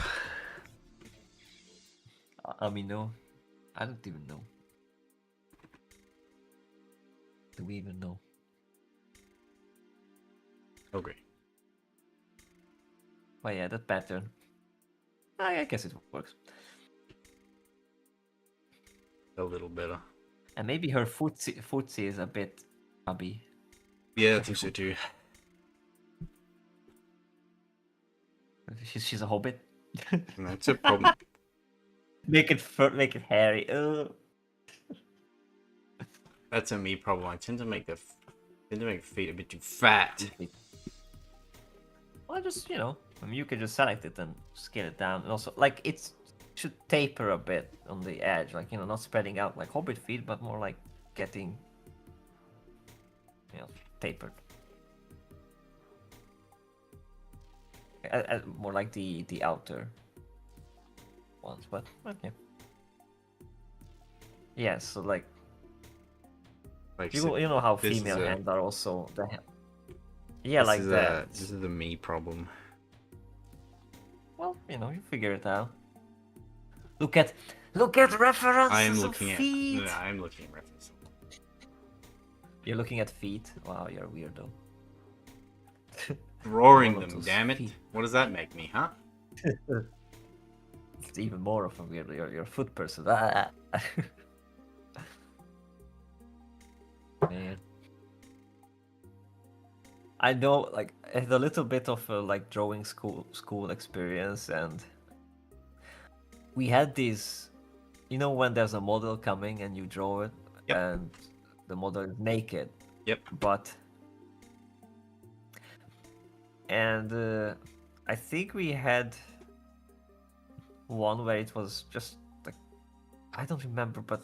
Amino. I don't even know. Do we even know? Okay. But yeah, that pattern. I guess it works. A little better. And maybe her footsie is a bit chubby. Yeah, I think so too. She's a hobbit. That's a problem. Make it hairy. Ugh. That's a me problem. I tend to make the feet a bit too fat. Well, just you can just select it and scale it down, and also like it should taper a bit on the edge, like not spreading out like hobbit feet, but more like getting tapered. More like the outer ones, but yeah. Yeah, so like you know how female hands are also yeah, like that. This is the me problem. Well, you figure it out. Look at references. I am looking of feet. I'm looking at references. You're looking at feet. Wow, you're a weirdo. Drawing them, damn it! Feet. What does that make me, huh? It's even more of a weirdo. You're a foot person. Man. I know, like, I had a little bit of like drawing school experience, and we had these, when there's a model coming and you draw it, yep. and the model is naked. Yep. And I think we had one where it was just like, I don't remember, but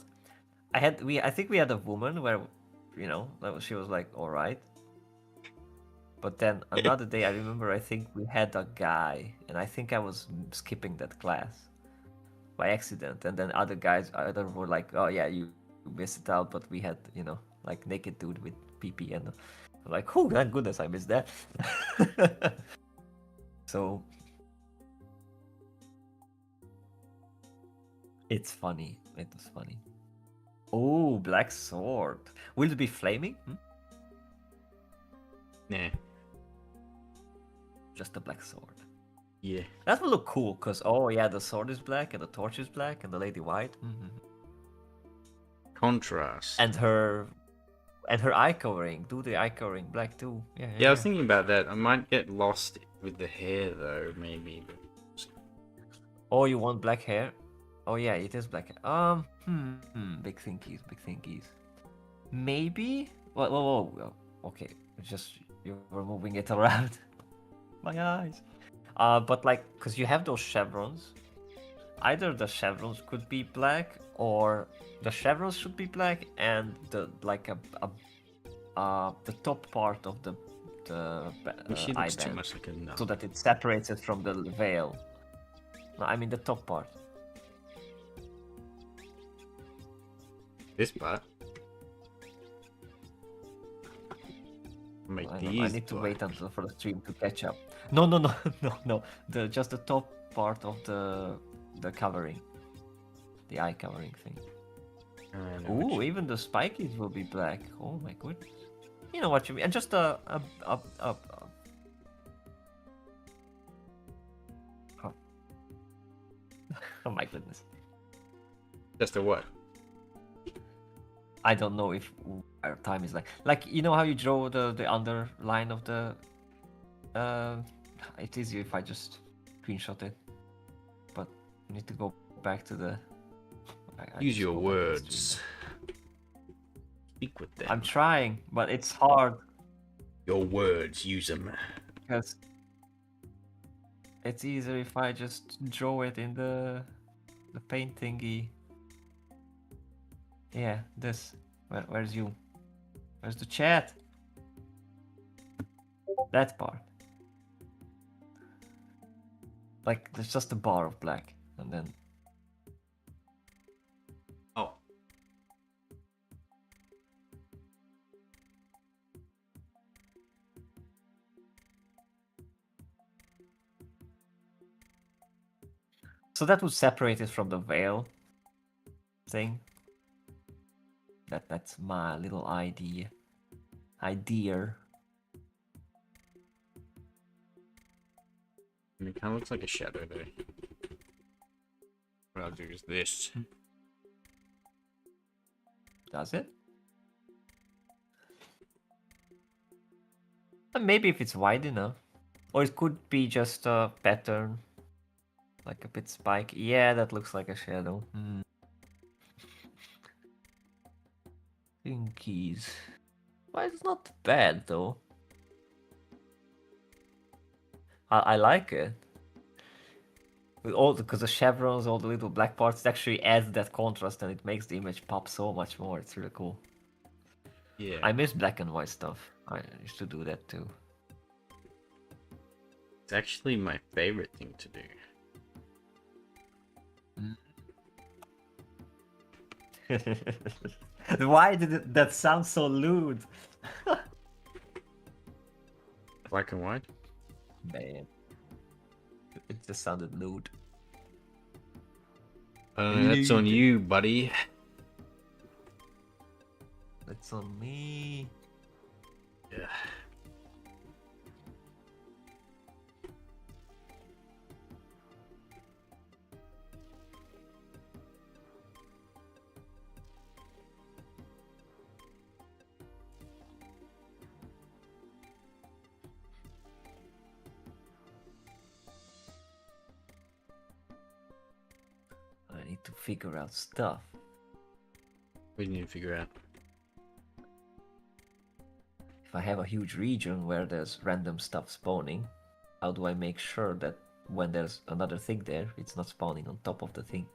I think we had a woman where, she was like, all right. But then another day, I remember, I think we had a guy, and I think I was skipping that class by accident. And then other guys either were like, oh yeah, you missed it out, but we had, like naked dude with PP, and I'm like, oh, thank goodness I missed that. So it's funny. It was funny. Oh, black sword. Will it be flaming? Nah. Just a black sword. Yeah. That will look cool, because, oh yeah, the sword is black, and the torch is black, and the lady white. Mm-hmm. Contrast. And her eye covering. Do the eye covering black too. Yeah, I was thinking about that. I might get lost with the hair, though, maybe. Oh, you want black hair? Oh yeah, it is black hair. Big thinkies. Maybe? Whoa. Okay, just you were moving it around. My eyes. But like, because you have those chevrons, either the chevrons could be black, or the chevrons should be black, and the top part of the she eye looks too band, much like a nut. so that it separates it from the veil. No, I mean the top part. This part. I need to wait until for the stream to catch up. No. Just the top part of the covering, the eye covering thing. Ooh, even the spikies will be black. Oh my goodness. You know what you mean? And just a oh. Oh my goodness. Just a what? I don't know if our time is like how you draw the underline of the it's easier if I just screenshot it, but I need to go back to the use your words. Speak with them. I'm trying, but it's hard Your words, use them. because it's easier if I just draw it in the paint thingy. Yeah, this. Where's you? Where's the chat? That part. Like, there's just a bar of black, and then... Oh. So that would separate it from the veil thing. That's my little idea. Idea. I mean, it kind of looks like a shadow though. What I'll do is this. Does it? Maybe if it's wide enough. Or it could be just a pattern. Like a bit spiky. Yeah, that looks like a shadow. Pinkies. Well, it's not bad though. I like it. With all because the chevrons, all the little black parts, it actually adds that contrast and it makes the image pop so much more. It's really cool. Yeah. I miss black and white stuff. I used to do that too. It's actually my favorite thing to do. Why did that sound so lewd? Black and white? Man. It just sounded lewd. That's on you, buddy. That's on me. Yeah. I need to figure out stuff. We need to figure out. If I have a huge region where there's random stuff spawning, how do I make sure that when there's another thing there, it's not spawning on top of the thing?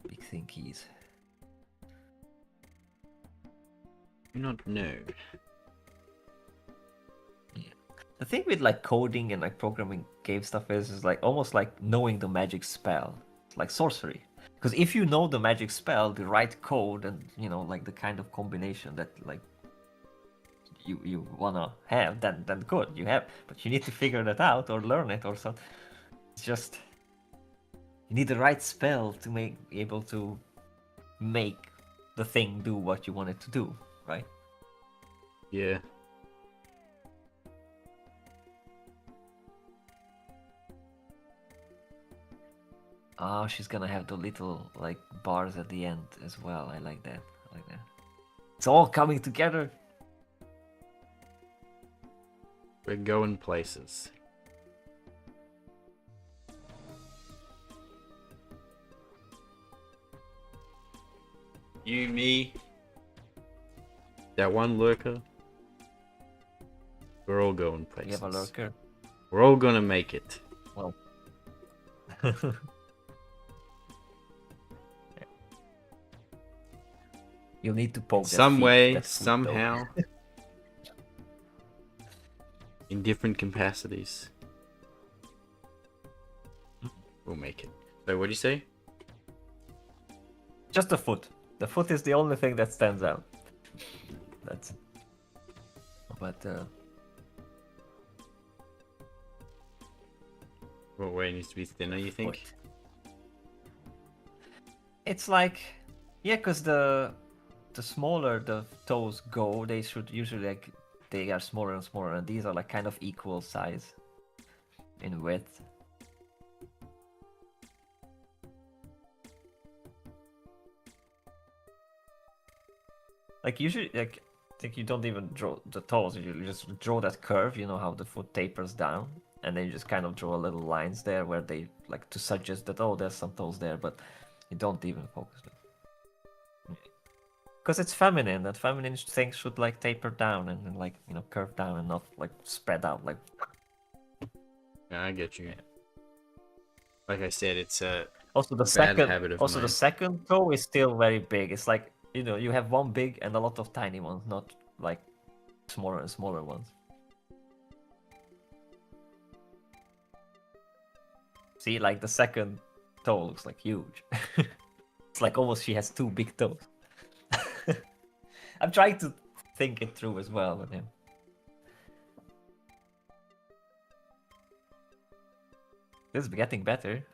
Big thinkies. Do not know. The thing with like coding and like programming game stuff is like almost like knowing the magic spell. It's like sorcery. Because if you know the magic spell, the right code, and you know like the kind of combination that like you wanna have, then good, you have. But you need to figure that out or learn it or something. It's just you need the right spell to be able to make the thing do what you want it to do, right? Yeah. Oh, she's gonna have the little like bars at the end as well. I like that. I like that. It's all coming together. We're going places. You, me, that one lurker. We're all going places. You have a lurker. We're all gonna make it. Well. You'll need to poke Some that way, that foot, somehow. In different capacities. We'll make it. So what do you say? Just the foot. The foot is the only thing that stands out. That's. But What way needs to be thinner, you think? foot. It's like, yeah, because the smaller the toes go, they should usually like they are smaller and smaller, and these are like kind of equal size in width. Like usually, like I think you don't even draw the toes. You just draw that curve. You know how the foot tapers down, and then you just kind of draw little lines there where they like to suggest that, oh, there's some toes there, but you don't even focus them. Because it's feminine, and feminine things should like taper down and like curve down and not like spread out like. Yeah, I get you. Like I said, it's a Also the bad habit of the mine. second toe is still very big. It's like you have one big and a lot of tiny ones, not like smaller and smaller ones. See, like the second toe looks like huge. It's like almost she has two big toes. I'm trying to think it through as well with him. This is getting better.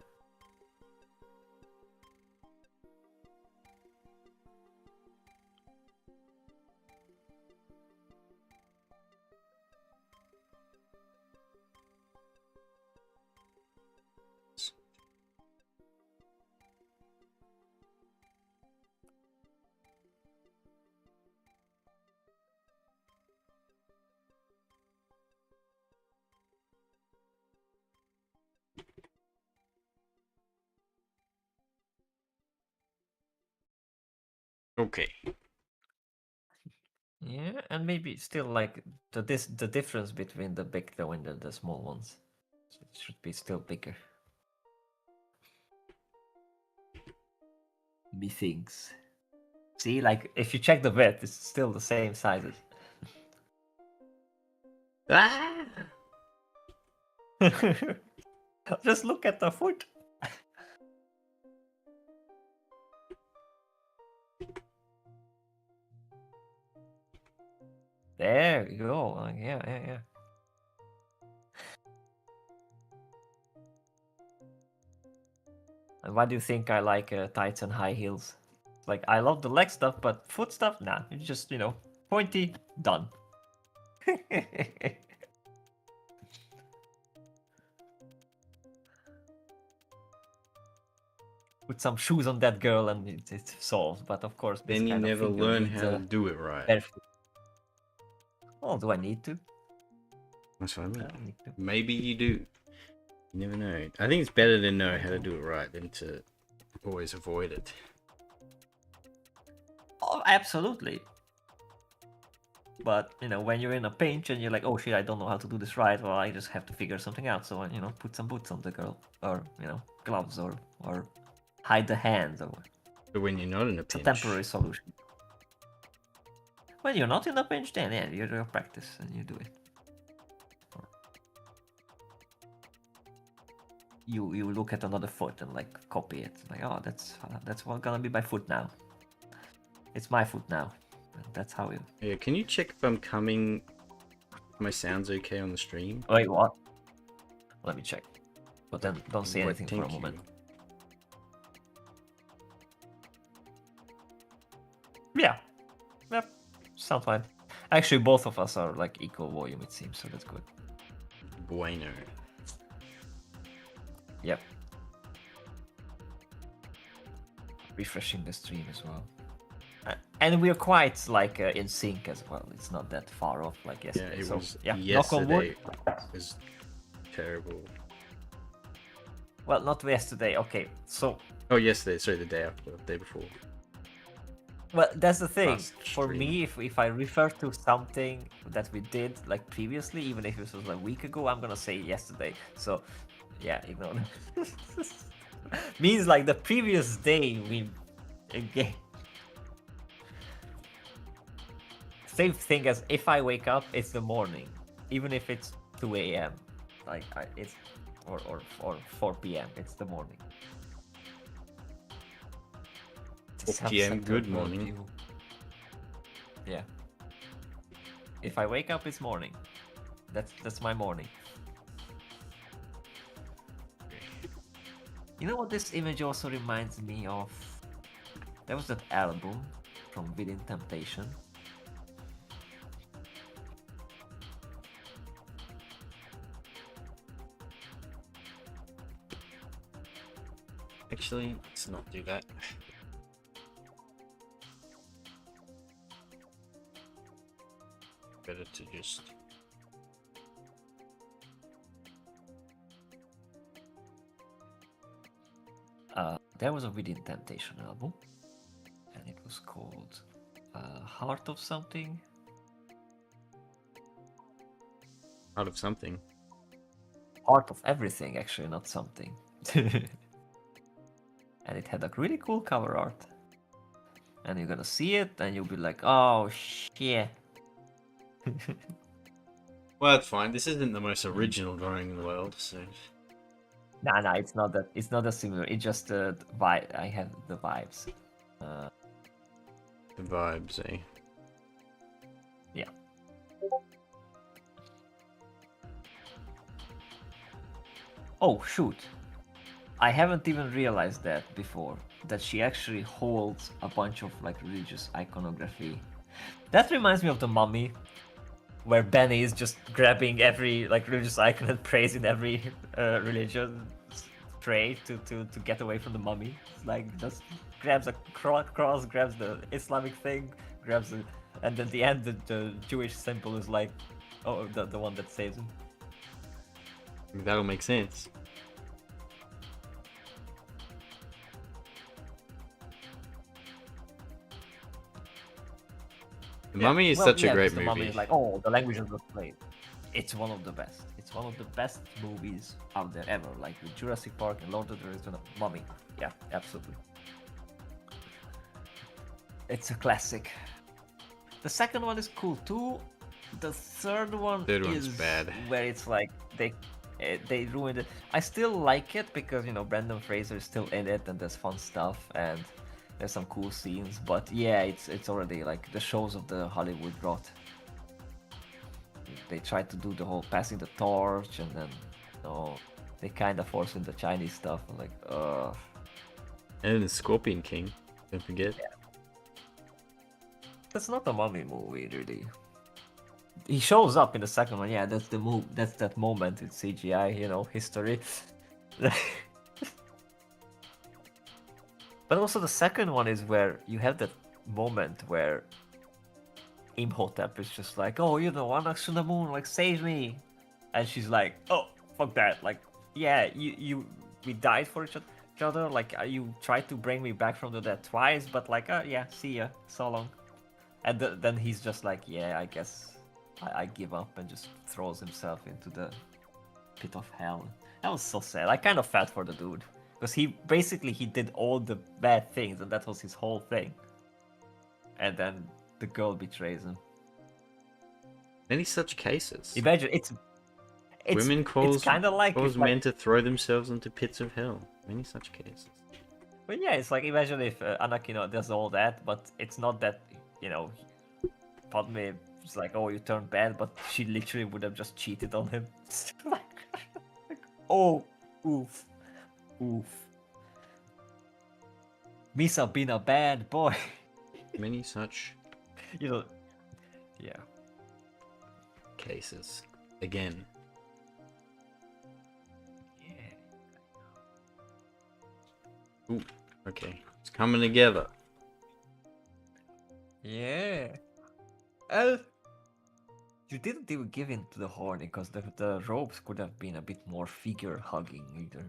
Okay. Yeah, and maybe still like the difference between the big toe and the small ones. So it should be still bigger. Methinks. See, like if you check the width, it's still the same sizes. Ah! Just look at the foot. There you go. Yeah. And why do you think I like tights and high heels? Like I love the leg stuff, but foot stuff, nah. It's just pointy, done. Put some shoes on that girl and it's solved. But of course, this Then you kind of never figure learn needs how to do it right. barefoot. Oh, do I need to? That's what I mean. I don't need to. Maybe you do. You never know. I think it's better to know how to do it right than to always avoid it. Oh, absolutely. But when you're in a pinch and you're like, oh shit, I don't know how to do this right, well, I just have to figure something out. So put some boots on the girl, or gloves, or hide the hands, or But when you're not in a it's a pinch, temporary solution. When you're not in a pinch, then yeah, you practice and you do it. You look at another foot and like copy it. Like, oh, that's what gonna be my foot now. It's my foot now. And that's how you. yeah. Can you check if I'm coming? My sound's okay on the stream. Wait, what? Let me check. But then don't say What, anything for a thank moment. you. Yeah. Yep. Sounds fine. Actually, both of us are like equal volume, it seems, so that's good. Bueno. Yep. Refreshing the stream as well. And we're quite like in sync as well. It's not that far off like Yeah, yesterday. it so, was yeah, knock on wood. yesterday. Was terrible. Well, not yesterday. Okay, so Oh, yesterday. Sorry, the day after, the day before. well, that's the thing. Last For stream. me, if I refer to something that we did like previously, even if it was like a week ago, I'm gonna say yesterday. So, yeah, ignore that. Means like the previous day we again. Same thing as if I wake up, it's the morning, even if it's 2 a.m. Like it's or 4 p.m. It's the morning. 4 p.m. Good morning. View. Yeah. If I wake up, it's morning. That's my morning. You know what this image also reminds me of? There was that album from Within Temptation. Actually, let's not do that. Better to just. There was a Within Temptation album, and it was called Heart of something. Out of something. Heart of everything, actually, not something. And it had a really cool cover art. And you're gonna see it, and you'll be like, "Oh shit." Well, that's fine. This isn't the most original drawing in the world, so. Nah, it's not that. It's not that similar. It's just the vibe. I have the vibes. The vibes, eh? Yeah. Oh shoot! I haven't even realized that before. That she actually holds a bunch of like religious iconography. That reminds me of the Mummy, where Benny is just grabbing every like religious icon and praising every religion trait to get away from the Mummy. It's like just grabs a cross, grabs the Islamic thing, grabs it, and at the end the Jewish symbol is like, oh, the one that saves him. That'll make sense. The Mummy is such a great The Mummy movie. is like, oh, the language was played. It's one of the best. It's one of the best movies out there ever. Like with Jurassic Park and Lord of the Rings, Mummy. Yeah, absolutely. It's a classic. The second one is cool too. The third one One's is bad. where it's like they ruined it. I still like it because Brendan Fraser is still in it and there's fun stuff and there's some cool scenes. But yeah, it's already like the shows of the Hollywood rot. They tried to do the whole passing the torch and then they kind of forced in the Chinese stuff. I'm like, ugh. And the Scorpion King, don't forget. Yeah. That's not a Mummy movie, really. He shows up in the second one. Yeah, that's the move. That's that moment in CGI, history. But also the second one is where you have that moment where Imhotep is just like, oh, I'm next to the moon, like save me, and she's like, oh, fuck that, like, yeah, we died for each other, like you tried to bring me back from the dead twice, but like, yeah, see ya, so long. And then he's just like, yeah, I guess I give up, and just throws himself into the pit of hell. That was so sad. I kind of felt for the dude because he did all the bad things, and that was his whole thing. And then the girl betrays him. Many such cases. Imagine it's women cause kind of like men to throw themselves into pits of hell. Many such cases. But yeah, it's like imagine if Anakin does all that, but it's not that Padme is like, oh, you turned bad, but she literally would have just cheated on him. Oh, oof. Misa been a bad boy. Many such Yeah. cases. Again. Yeah. Ooh, okay. It's coming together. Yeah. You didn't even give in to the horny because the ropes could have been a bit more figure hugging either.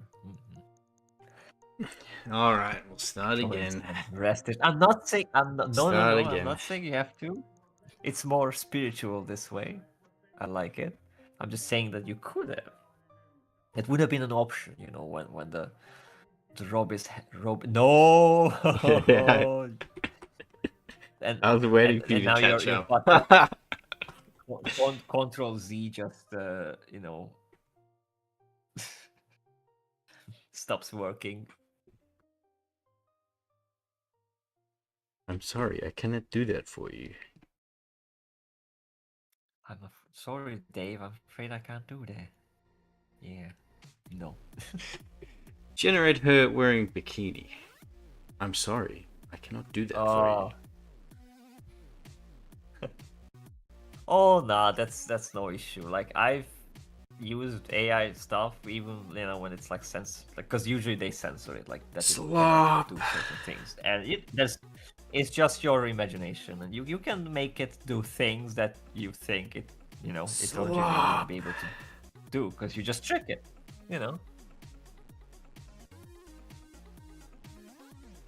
All right, we'll start again. Rested. I'm not saying I'm not saying you have to. It's more spiritual this way. I like it. I'm just saying that you could have. It would have been an option, when the robe is no. And I was waiting for you to catch up. Control Z just stops working. I'm sorry, I cannot do that for you. I'm sorry, Dave. I'm afraid I can't do that. Yeah. No. Generate her wearing bikini. I'm sorry, I cannot do that for you. Oh, nah, that's no issue. Like I've used AI stuff even when it's like because usually they censor it like that. Slop. Do certain things, and it's just your imagination, and you can make it do things that you think it originally wouldn't be able to do because you just trick it,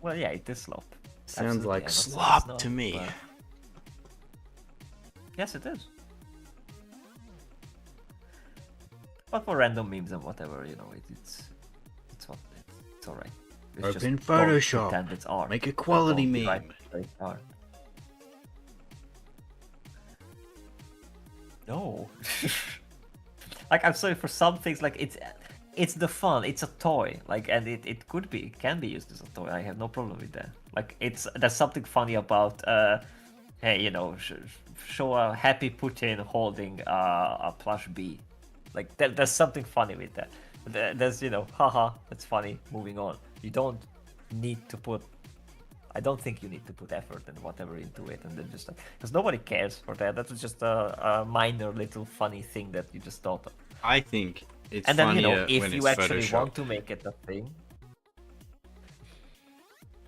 Well, yeah, it is slop. Sounds Absolutely. like I'm not saying slop it's not, to me. but Yes, it is. But for random memes and whatever, you know, it's alright. It's just Open don't Photoshop. pretend it's art. Make a quality Don't meme. try to say it's art. No. Like, I'm sorry, for some things, like, it's the fun, it's a toy, like, and it can be used as a toy. I have no problem with that. Like, there's something funny about hey, you know, show a happy Putin holding a plush bee. Like, there's something funny with that. There's, you know, haha, that's funny, moving on. You don't need to put, I don't think you need to put effort and whatever into it, and then just like, because nobody cares for that. That's just a minor little funny thing that you just thought of. I think it's And then, funnier you know, if when you it's actually Photoshop. want to make it a thing,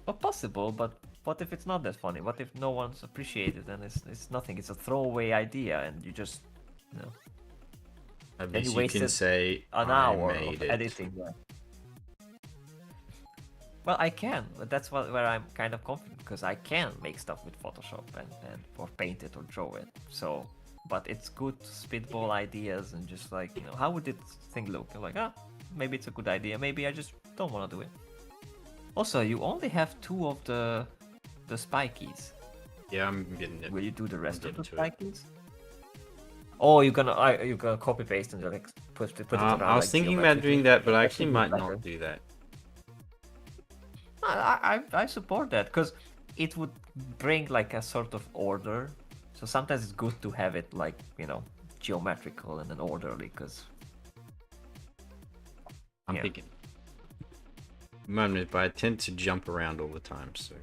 well, possible, but what if it's not that funny? What if no one's appreciated and it's nothing? It's a throwaway idea, and you just, you know, At then you least you wasted can say an I hour made of it. editing. Yeah. Well, I can, but that's where I'm kind of confident, because I can make stuff with Photoshop and or paint it or draw it. So, but it's good to spitball ideas and just like, you know, how would this thing look? You're like, maybe it's a good idea. Maybe I just don't want to do it. Also, you only have 2 of the spikies. Yeah, I'm getting it. Will you do the rest I'm of the getting to it. spikies? Oh, you're gonna copy paste and like put it around. I was like, thinking about doing that, but I That actually would be might better. not do that. I support that, because it would bring like a sort of order. So sometimes it's good to have it like, you know, geometrical and then orderly, because I'm Yeah. thinking. Moment, but I tend to jump around all the time, so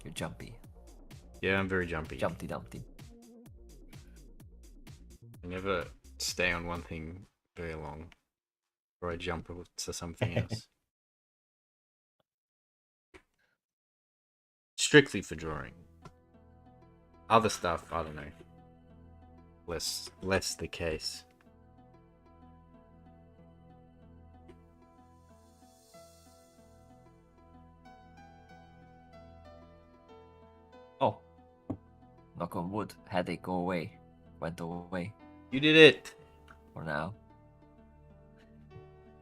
you're jumpy. yeah, I'm very jumpy. Jumpty Dumpty. I never stay on one thing very long, or I jump to something else. Strictly for drawing. Other stuff, I don't know. Less the case. Oh. Knock on wood. Headache go away. Went away You did it. for now.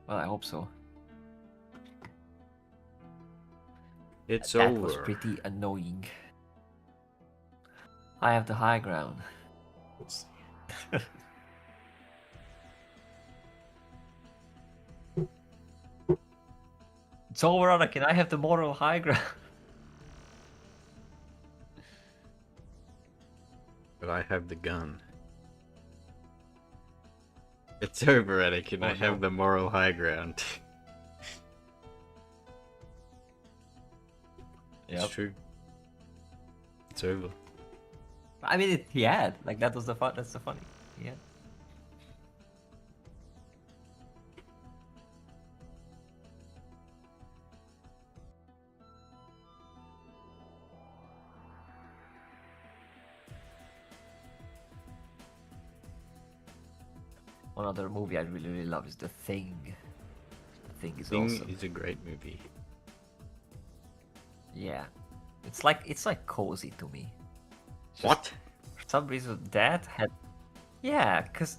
Well, I hope so. It's That over. was pretty annoying. I have the high ground. It's over, Anakin. I have the moral high ground. But I have the gun. It's over, Anakin. Oh, I have no. the moral high ground. Yep. It's true. It's over. I mean, he had. Like, that was the fun. That's the funny. Yeah. One other movie I really, really love is The Thing. The Thing is Thing awesome. is a great movie. Yeah. It's like cozy to me. Just What? For some reason, that had. Yeah, because.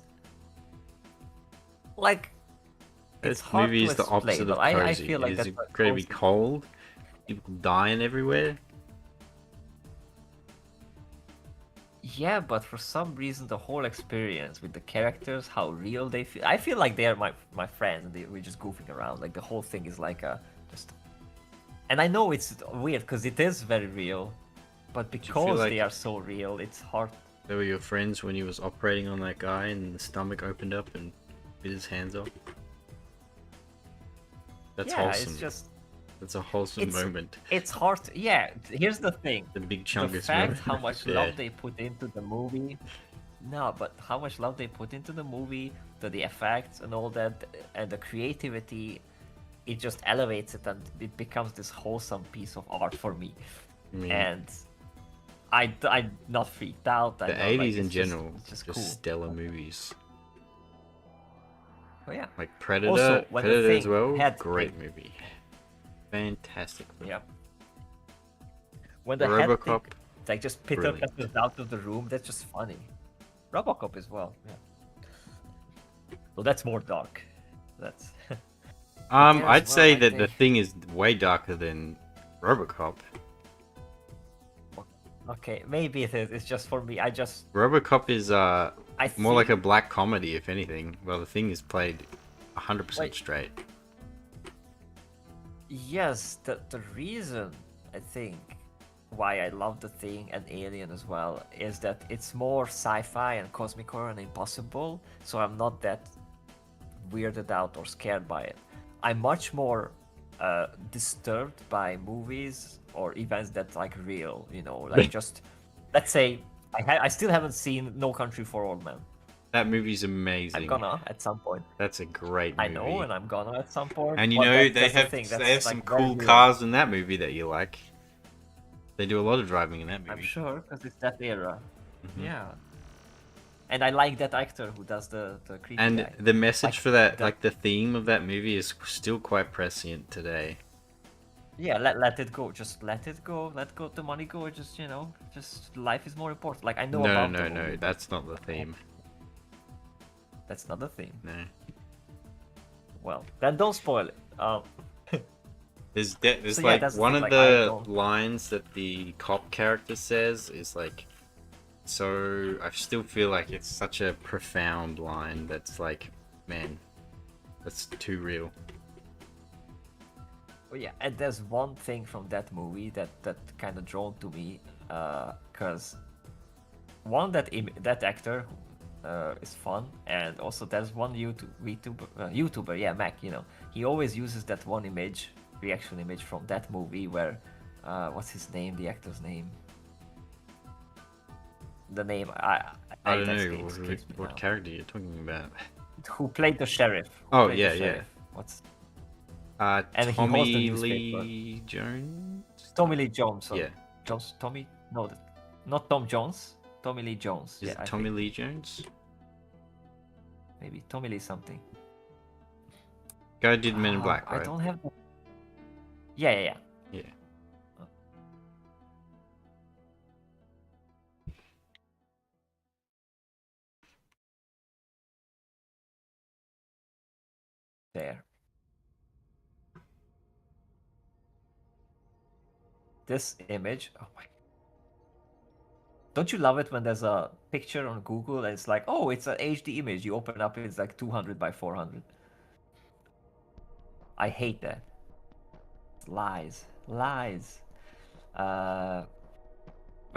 Like. It's This hard movie to is the explain, opposite of but cozy. I feel like it's that's what going to be cozy- cold. People dying everywhere. Yeah, but for some reason, the whole experience with the characters, how real they feel. I feel like they're my friends, and we're just goofing around. Like, the whole thing is like a just. And I know it's weird because it is very real, but you feel because like- they are so real, it's hard. They were your friends when he was operating on that guy and the stomach opened up and bit his hands off. That's Yeah, wholesome. it's just That's a wholesome it's- moment. it's hard. Yeah, here's the thing. The big The chungus fact moment. how much Yeah. love they put into the movie. No, but how much love they put into the movie, the effects and all that, and the creativity, it just elevates it and it becomes this wholesome piece of art for me. I mean, And I'm not freaked out. the 80s in general, it's just just cool. stellar movies. Oh yeah, Like Predator, Also, when the Predator as Thing well. had Great the- movie. Fantastic movie. yeah. When they had RoboCop. Like just Peter Brilliant. Custer's out of the room. That's just funny. RoboCop as well. Yeah. So that's more dark. That's. But yeah, as I'd say well, that the thing is way darker than RoboCop. Okay, maybe it is. It's just for me. RoboCop is more like see- a black comedy, if anything. Well, the thing is played 100% Wait. straight. Yes, the reason I think why I love the Thing and Alien as well is that it's more sci-fi and cosmic horror and impossible, so I'm not that weirded out or scared by it. I'm much more disturbed by movies or events that like real, you know, like just let's say I still haven't seen No Country for Old Men. That movie's amazing. I'm gonna at some point. That's a great movie. I know, and I'm gonna at some point. And you but know that- they that's the have thing, they that's, have some like, very cool real. cars in that movie that you like. They do a lot of driving in that movie. I'm sure because it's that era. Mhm. Yeah. And I like that actor who does the creepy And guy. the message Like, for that, the- like the theme of that movie, is still quite prescient today. Yeah, let it go. Just let it go. Let go the money go. Just just life is more important. Like I know No, about no, the no, movie, but that's not the theme. that's not the thing. No. Well, then don't spoil it. There's So yeah, like that's the one thing, of like, I the don't- lines that the cop character says is like, so I still feel like it's such a profound line that's like, man, that's too real. Oh yeah, and there's one thing from that movie that kind of drawn to me, because one that actor is fun, and also there's one YouTuber, yeah, Mac. You know, he always uses that one reaction image from that movie where, what's his name? The actor's name. The name I don't that know name escapes me what now. character you're talking about. Who played the sheriff? Who Oh, played the yeah, yeah. sheriff? What's And he holds the Tommy newspaper. Lee Jones. Tommy Lee Jones? Yeah. Tommy? No, not Tom Jones. Tommy Lee Jones. Is yeah, it Tommy Lee Jones? Maybe Tommy Lee something. Guy who did Men in Black, I right? don't have. Yeah. Yeah. There. This image. Oh my. Don't you love it when there's a picture on Google and it's like, oh, it's an HD image. You open it up, it's like 200 by 400. I hate that. Lies. But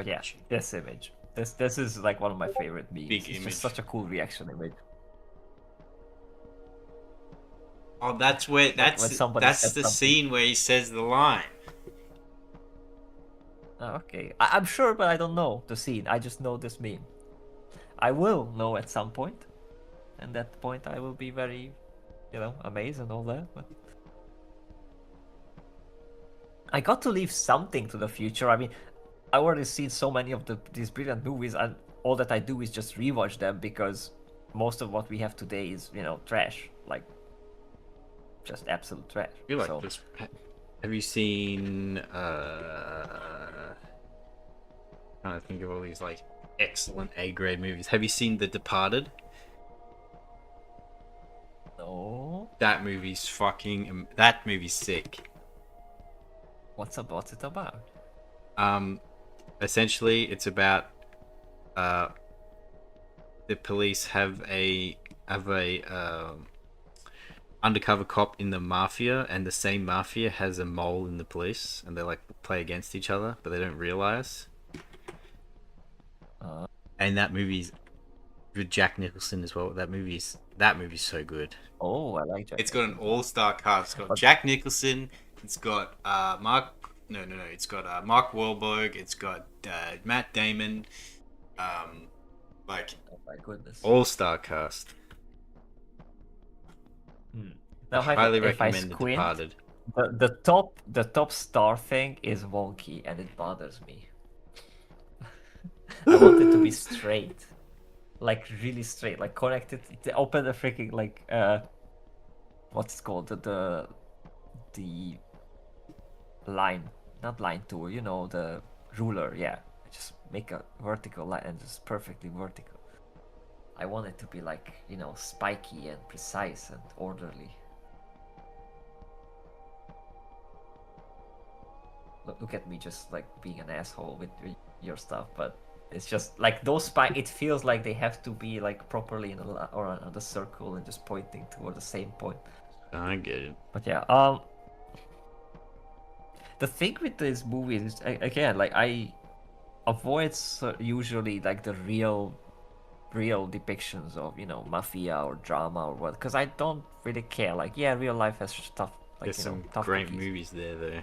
yeah, this image. This is like one of my favorite memes. Big It's image. just such a cool reaction image. Oh, that's where when somebody that's said the something. scene where he says the line. Oh, okay. I'm sure, but I don't know the scene. I just know this meme. I will know at some point, and that point I will be very, amazed and all that. But I got to leave something to the future. I mean, I already seen so many of these brilliant movies, and all that I do is just rewatch them because most of what we have today is, trash, like just absolute trash. I feel like So- this. Have you seen? Trying to think of all these like excellent A-grade movies. Have you seen The Departed? No, That movie's fucking. That movie's sick. what's it about? Essentially, it's about the police have a undercover cop in the mafia, and the same mafia has a mole in the police, and they like play against each other, but they don't realize. And that movie's with Jack Nicholson as well. That movie's so good. Oh, I like Jack. It's got an all-star cast. It's got But- Jack Nicholson. It's got Mark. No. It's got Mark Wahlberg. It's got Matt Damon. Like Oh my goodness. all-star cast. Now, Highly if I recommend The squint, Departed. the top star thing is wonky and it bothers me. I want it to be straight, like really straight, like connected. Open the freaking like what's it called, the line, not line tool. The ruler. Yeah, just make a vertical line and just perfectly vertical. I want it to be like, spiky and precise and orderly. Look at me just like being an asshole with your stuff, but it's just like those spike. It feels like they have to be like properly in on the circle and just pointing toward the same point. I get it. But yeah, the thing with these movies is again, like I avoid usually like the real depictions of mafia or drama or what, because I don't really care. Like, yeah, real life has stuff like There's some tough great cookies. movies there, though.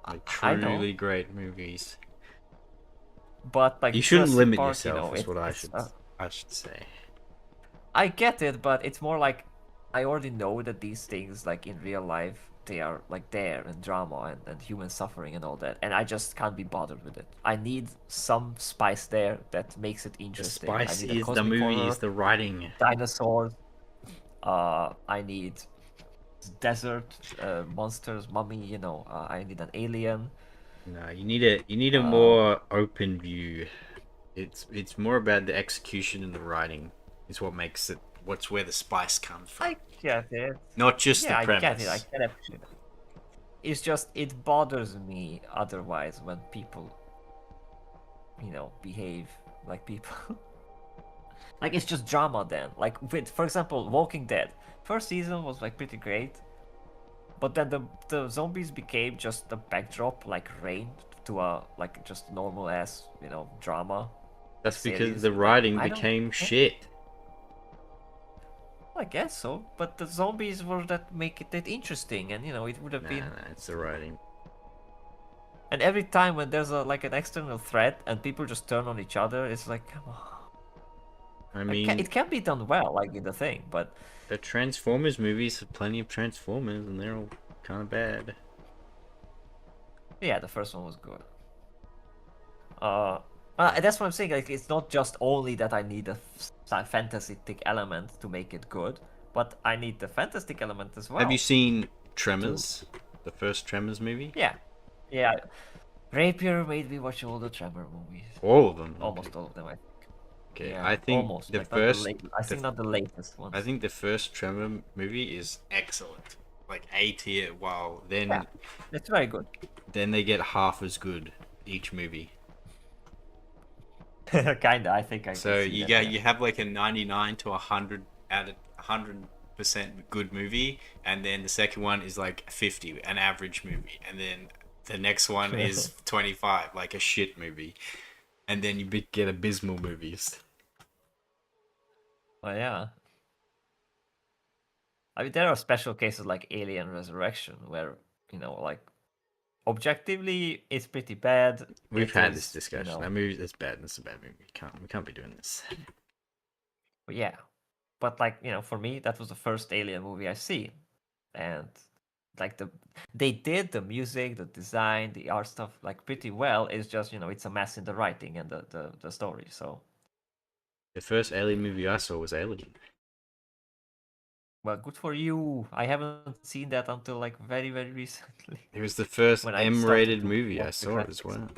Like I know. truly great movies. But like You shouldn't Jurassic limit Park, yourself. Is what I it's, should say. I get it, but it's more like I already know that these things, like in real life, they are like there and drama and human suffering and all that, and I just can't be bothered with it. I need some spice there that makes it The interesting. spice I need a is the cosmic movie, horror, is the writing. dinosaurs. I need desert monsters, mummy. I need an alien. No, you need a more open view. It's more about the execution and the writing. Is what makes it. What's where the spice comes from. I get it. Not just Yeah, the I premise. get it. I get it. It's just it bothers me otherwise when people, behave like people. Like it's just drama then. Like with, for example, Walking Dead. First season was like pretty great, but then the zombies became just a backdrop, like rain to a like just normal ass drama. That's series. because the writing I don't became care. shit. I guess so, but the zombies were that make it interesting, and it would have been. Nah, it's the writing. And every time when there's like an external threat and people just turn on each other, it's like, come on. I mean, It can be done well, like in the thing, but the Transformers movies have plenty of Transformers, and they're all kind of bad. yeah, the first one was good. That's what I'm saying. Like, it's not just only that I need a fantastic element to make it good, but I need the fantastic element as well. Have you seen Tremors? The first Tremors movie? Yeah. Rapier made me watch all the Tremor movies. All of them. Almost all of them, I think. Okay, Yeah, I think almost. the like, first. I think not the latest one. I think the first Tremor movie is excellent, like A tier. Wow. Then Yeah, it's very good. then they get half as good each movie. Kinda, I think I. So can see you that, get yeah. you have like a 99 to 100 out of 100% good movie, and then the second one is like 50, an average movie, and then the next one is 25, like a shit movie, and then you get abysmal movies. Well, yeah. I mean, there are special cases like Alien Resurrection where like objectively it's pretty bad. We've It had is, this discussion. That movie is bad. That's a bad movie. We can't be doing this. But yeah, but like for me, that was the first Alien movie I seen, and like they did the music, the design, the art stuff like pretty well. It's just it's a mess in the writing and the story. So The first Alien movie I saw was Alien. well, good for you. I haven't seen that until like very very recently. It was the first When I M-rated started to movie I watch the saw as classics. well.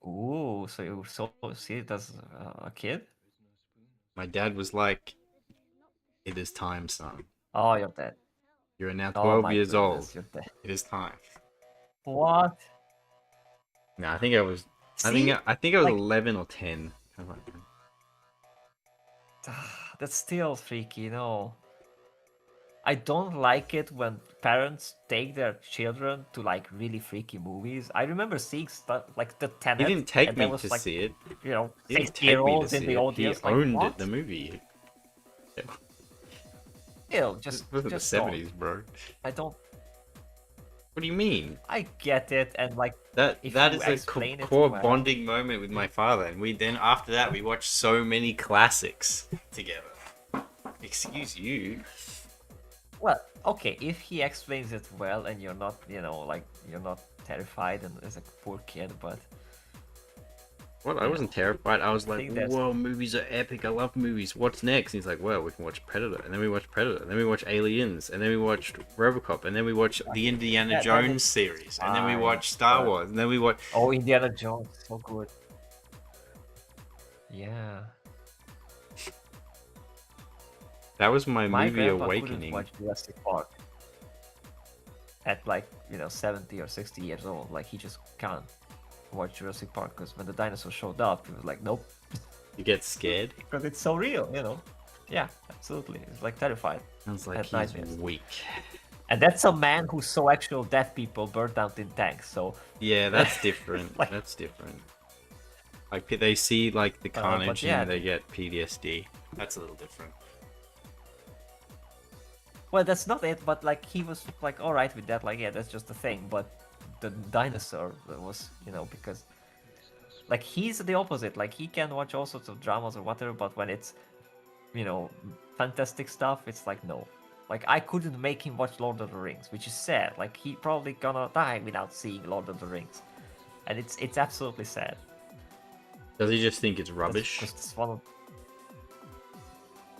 Ooh, so you see it as a kid? My dad was like, "It is time, son. Oh, you're dead. You are now Oh 12 my years old. goodness, you're dead. It is time." What? No, I think I was. See? I think I was Like- 11 or 10. That's still freaky, no. I don't like it when parents take their children to like really freaky movies. I remember seeing stuff like the Tenet. He didn't take and there me was, to like, see it. You know, He didn't take me to 60-year-olds in see the it. audience. He Like, owned what? it, the movie. Ew, This just was in the just don't. 70s, bro. I don't. What do you mean? I get it, and like That If that you is a explain it core well. bonding moment with my father, and we then after that we watched so many classics together. Excuse you. well, okay, if he explains it well, and you're not, like you're not terrified and as a poor kid, but What? I Yeah. wasn't terrified. I was like, think that's- whoa, movies are epic. I love movies. What's next? And he's like, well, we can watch Predator. And then we watched Predator. And then we watched Aliens. And then we watched Robocop. And then we watched the Indiana that Jones is series. And then we fine, watched Star but- Wars. And then we watched... Oh, Indiana Jones, so good. Yeah. That was my My movie grandpa couldn't awakening. watch Jurassic Park at like 70 or 60 years old. Like he just can't watch Jurassic Park because when the dinosaur showed up, he was like, nope, You get scared? because it's so real, Yeah, absolutely. It's like terrified. I was like, At he's nightmares. weak. And that's a man who saw actual dead people burned out in tanks. So Yeah, that's different. Like- That's different. Like, they see, like, the but carnage yeah. and they get PTSD. That's a little different. well, that's not it. But like he was like all right with that. Like yeah, that's just the thing. But the dinosaur was because like he's the opposite. Like he can watch all sorts of dramas or whatever. But when it's fantastic stuff, it's like no. Like I couldn't make him watch Lord of the Rings, which is sad. Like he probably gonna die without seeing Lord of the Rings, and it's absolutely sad. Does he just think it's That's rubbish? just it's one of...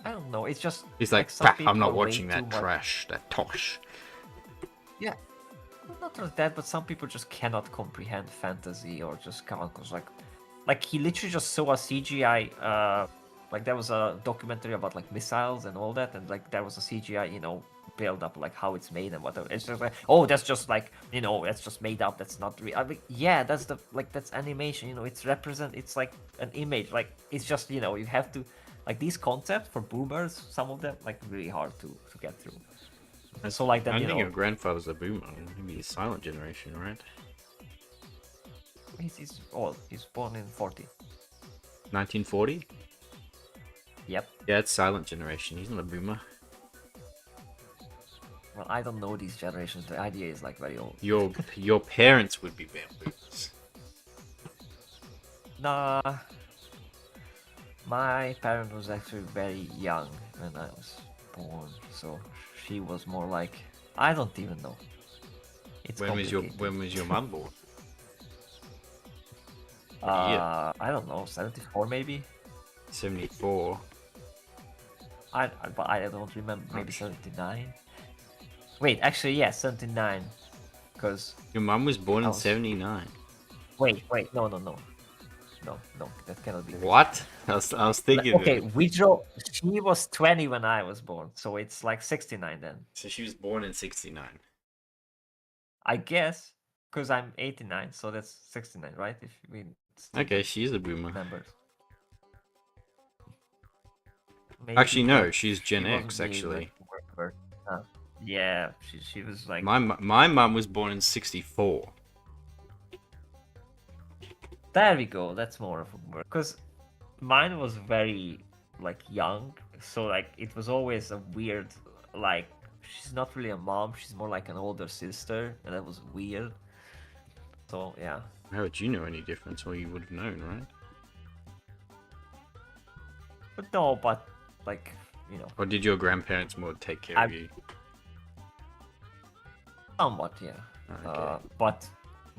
I don't know. It's just He's like, some "Pah, people I'm not are way watching too that much- trash, that tosh. Yeah, not just that, but some people just cannot comprehend fantasy or just can't. Cause like he literally just saw a CGI. Like there was a documentary about like missiles and all that, and like there was a CGI, build up like how it's made and whatever. It's just like, oh, that's just like that's just made up. That's not real. I mean, yeah, that's that's animation. It's It's like an image. Like it's just you have to like these concepts for boomers. Some of them like really hard to get through. And so like I then think your grandfather's a boomer. Maybe he's silent generation, right? he's old. He's born in 40. 1940? Yep. Yeah, it's silent generation. He's not a boomer. Well, I don't know these generations. The idea is like very old. Your parents would be boomers. Nah. My parent was actually very young when I was born, so she was more like I don't even know. It's When was complicated. your mum born? I don't know, 74 maybe. 74. But I don't remember. Maybe 79. Wait, actually, yeah, 79. Because Your mum was born I in was- 79. wait, no, that cannot be. What? I was thinking. Okay, she was 20 when I was born, so it's like 69 then. So she was born in 69. I guess, because I'm 89, so that's 69, right? If we still Okay, she's a boomer. numbers. Actually, Maybe no, she's Gen she wasn't X. really, Actually, like, work. Yeah, she was like my mum was born in 64. there we go. That's more of a boomer. Because mine was very like young, so like it was always a weird like she's not really a mom. She's more like an older sister, and that was weird. So yeah. How would you know any difference? Well, you would have known, right? But no, but like Or did your grandparents more take care of I- you? somewhat, yeah. Okay. But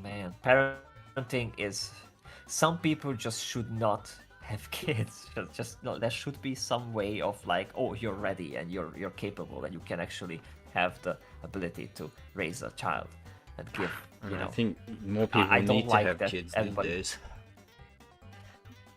man, parenting is some people just should not have kids. Just no, there should be some way of like, oh, you're ready and you're capable and you can actually have the ability to raise a child and give. And I think more people I don't need to like have that kids these everybody- days.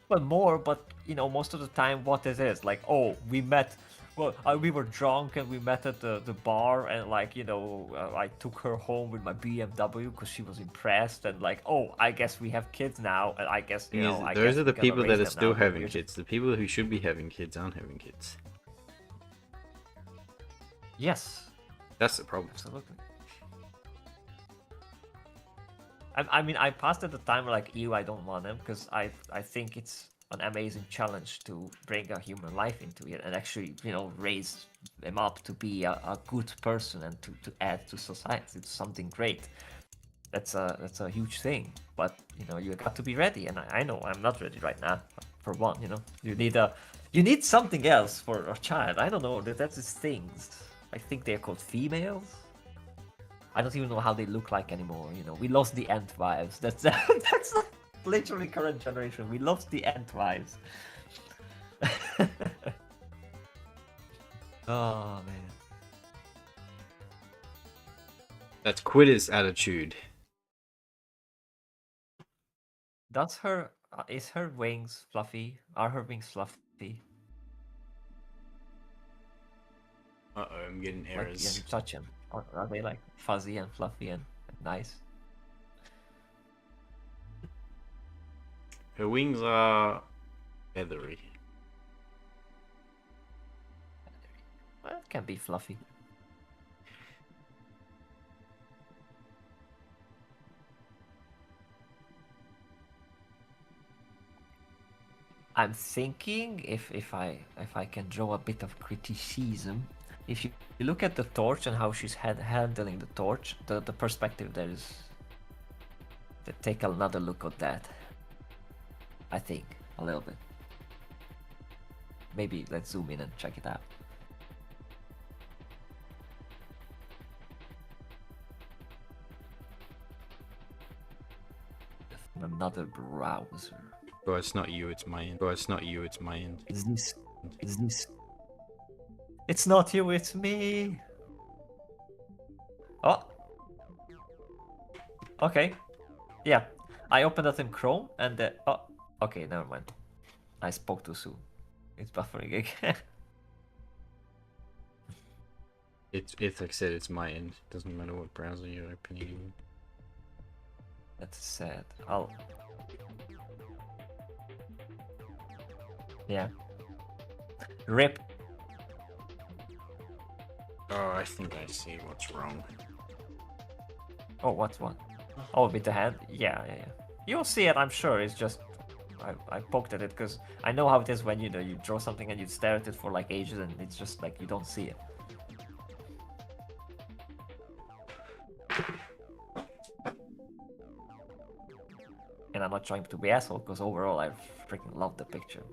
Well, more, but most of the time, what it is like, oh, we met. Well, we were drunk and we met at the bar, and like I took her home with my BMW because she was impressed, and like, oh, I guess we have kids now, and I guess Thing is, I those guess are the we're gonna people raise that are them still now. having We're just- kids. The people who should be having kids aren't having kids. Yes, That's the problem. absolutely. I mean, I passed at the time like you. I don't want them because I think it's an amazing challenge to bring a human life into it and actually raise them up to be a good person and to add to society to something great. That's a huge thing. But you got to be ready, and I know I'm not ready right now. For one, you need something else for a child. I don't know. That's these things. I think they're called females. I don't even know how they look like anymore. We lost the ant vibes. That's literally current generation. We lost the ant vibes. Oh man. That's quitter's attitude. Does her is her wings fluffy? Are her wings fluffy? Uh-oh, I'm getting Like, yeah, errors. you touch them. Or are they like fuzzy and fluffy and nice? Her wings are feathery. Well, it can be fluffy. I'm thinking if I can draw a bit of criticism, if you look at the torch and how she's handling the torch, the perspective there is. Take another look at that. I think a little bit. Maybe let's zoom in and check it out. From another browser. Bro, it's not you, it's my end. Bro, it's not you, it's my end. Is this? It's not you, it's me. Oh. Okay. Yeah. I opened it in Chrome and oh. Okay, never mind. I spoke too soon. It's buffering again. It's like I said, it's my end. Doesn't matter what browser you're opening. That's sad. I'll. Yeah. Rip. Oh, I think I see what's wrong. Oh, what's one? Oh, with the hand? Yeah. You'll see it, I'm sure. It's just I poked at it because I know how it is when you draw something and you stare at it for like ages and it's just like you don't see it. And I'm not trying to be asshole because overall I freaking love the picture.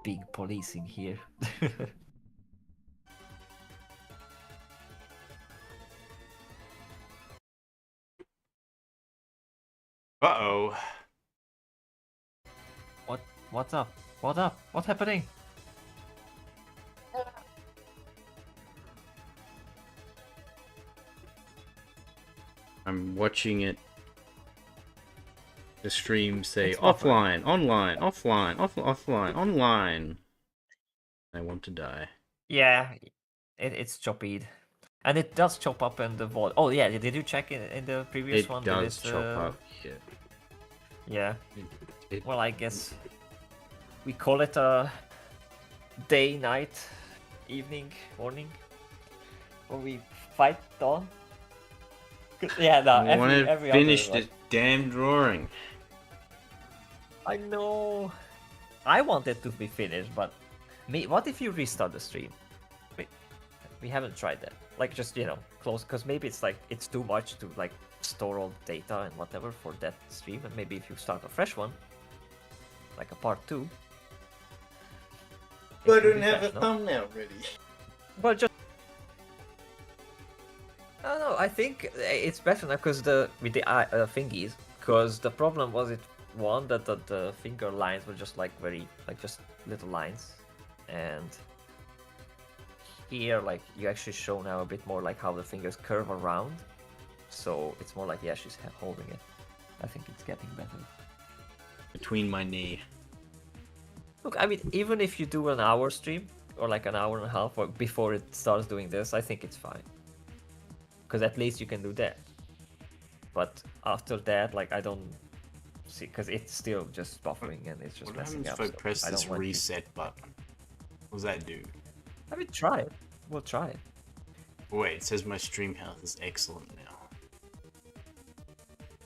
Big policing here. Uh-oh. What's up? What up? What's happening? I'm watching it. The stream say It's offline, online, offline, offline, online. I want to die. Yeah, it's choppied. And it does chop up in the vault. Oh yeah, did you check in the previous one? It does chop up. Yeah. It, Well, I guess we call it a day, night, evening, morning, or we fight dawn. Yeah, no. I want to every finish other, this damn drawing. I know. I want it to be finished, but what if you restart the stream? We haven't tried that. Like, just close, because maybe it's like it's too much to like store all the data and whatever for that stream, and maybe if you start a fresh one, like a part 2. But I don't have a thumbnail ready. Well, just no, I think it's better now because with the fingies, because the problem was that the finger lines were just like just little lines, and here like you actually show now a bit more like how the fingers curve around, so it's more like she's holding it. I think it's getting better. Between my knee. Look, I mean, even if you do an hour stream or like an hour and a half or before it starts doing this, I think it's fine. Because at least you can do that. But after that, like, I don't see, because it's still just buffering and it's just messing up. What happens if I press I this don't reset button? What does that do? I mean, try it. We'll try it. Wait, it says my stream health is excellent now.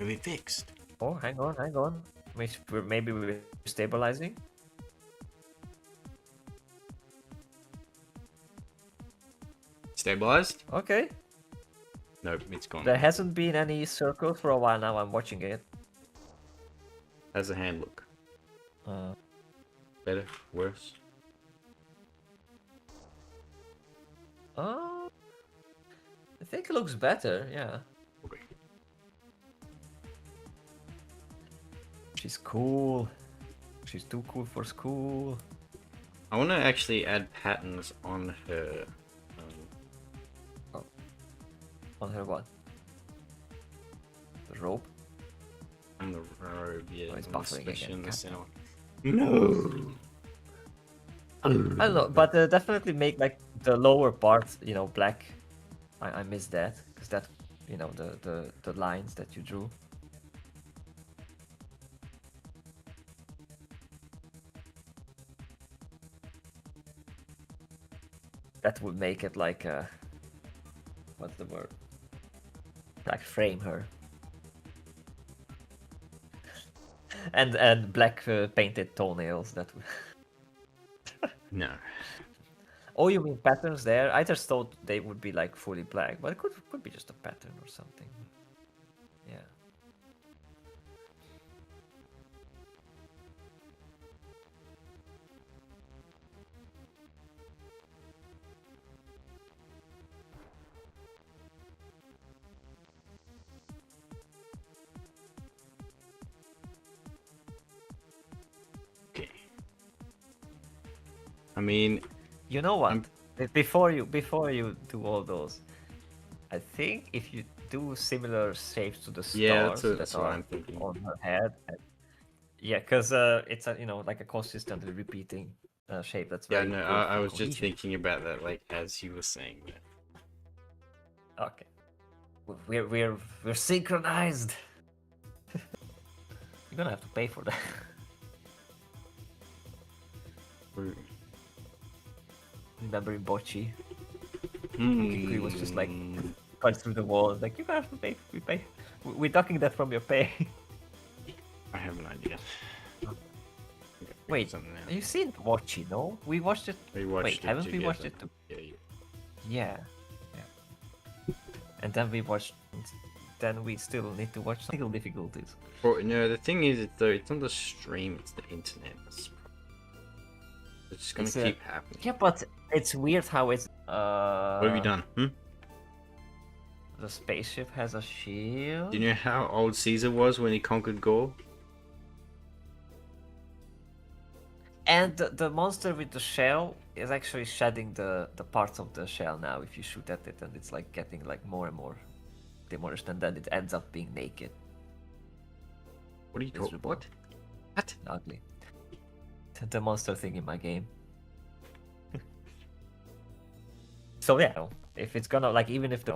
Are we fixed? Oh, hang on. Maybe we're stabilizing. Stabilized? Okay. Nope, it's gone. There hasn't been any circles for a while now. I'm watching it. How's the hand look? Better? Worse? I think it looks better, yeah. Okay. She's cool. She's too cool for school. I want to actually add patterns on her. On her what? The rope? On the robe, yeah. Oh, it's on the buffering especially again. in the God center. No. I don't know, but definitely make like the lower part, you know, black. I miss that because that, you know, the lines that you drew. That would make it like what's the word? Like frame her. And black painted toenails. That would. No. Oh, you mean patterns there? I just thought they would be like fully black, but it could be just a pattern or something. Yeah. Okay. I mean, You know what? Before you do all those, I think if you do similar shapes to the yeah, stars that's that what are I'm thinking. on her head, yeah, because it's a, you know, like a consistently repeating shape. That's Yeah, very no, good I for was just cohesion. thinking about that, like as you were saying that. Okay, we're synchronized. You're gonna have to pay for that. Remember in Bocce, Kikui was just like punch through the wall. Like you're gonna have to pay. We pay. We're ducking that from your pay. I have an idea. Wait, Something else. you seen Bocce? No, we watched it. We watched Wait, it haven't we watched together. it? Yeah, Yeah. And then we watched. Then we still need to watch technical difficulties. Well, no, the thing is, it's not the stream; it's the internet. It's just gonna It's, keep happening. Yeah, but it's weird how it's. What have you done? The spaceship has a shield. Do you know how old Caesar was when he conquered Gaul? And the monster with the shell is actually shedding the parts of the shell now if you shoot at it, and it's like getting like more and more demolished, and then it ends up being naked. What are you talking? Miserable. What? Ugly. The monster thing in my game. So yeah, if it's gonna like, even if the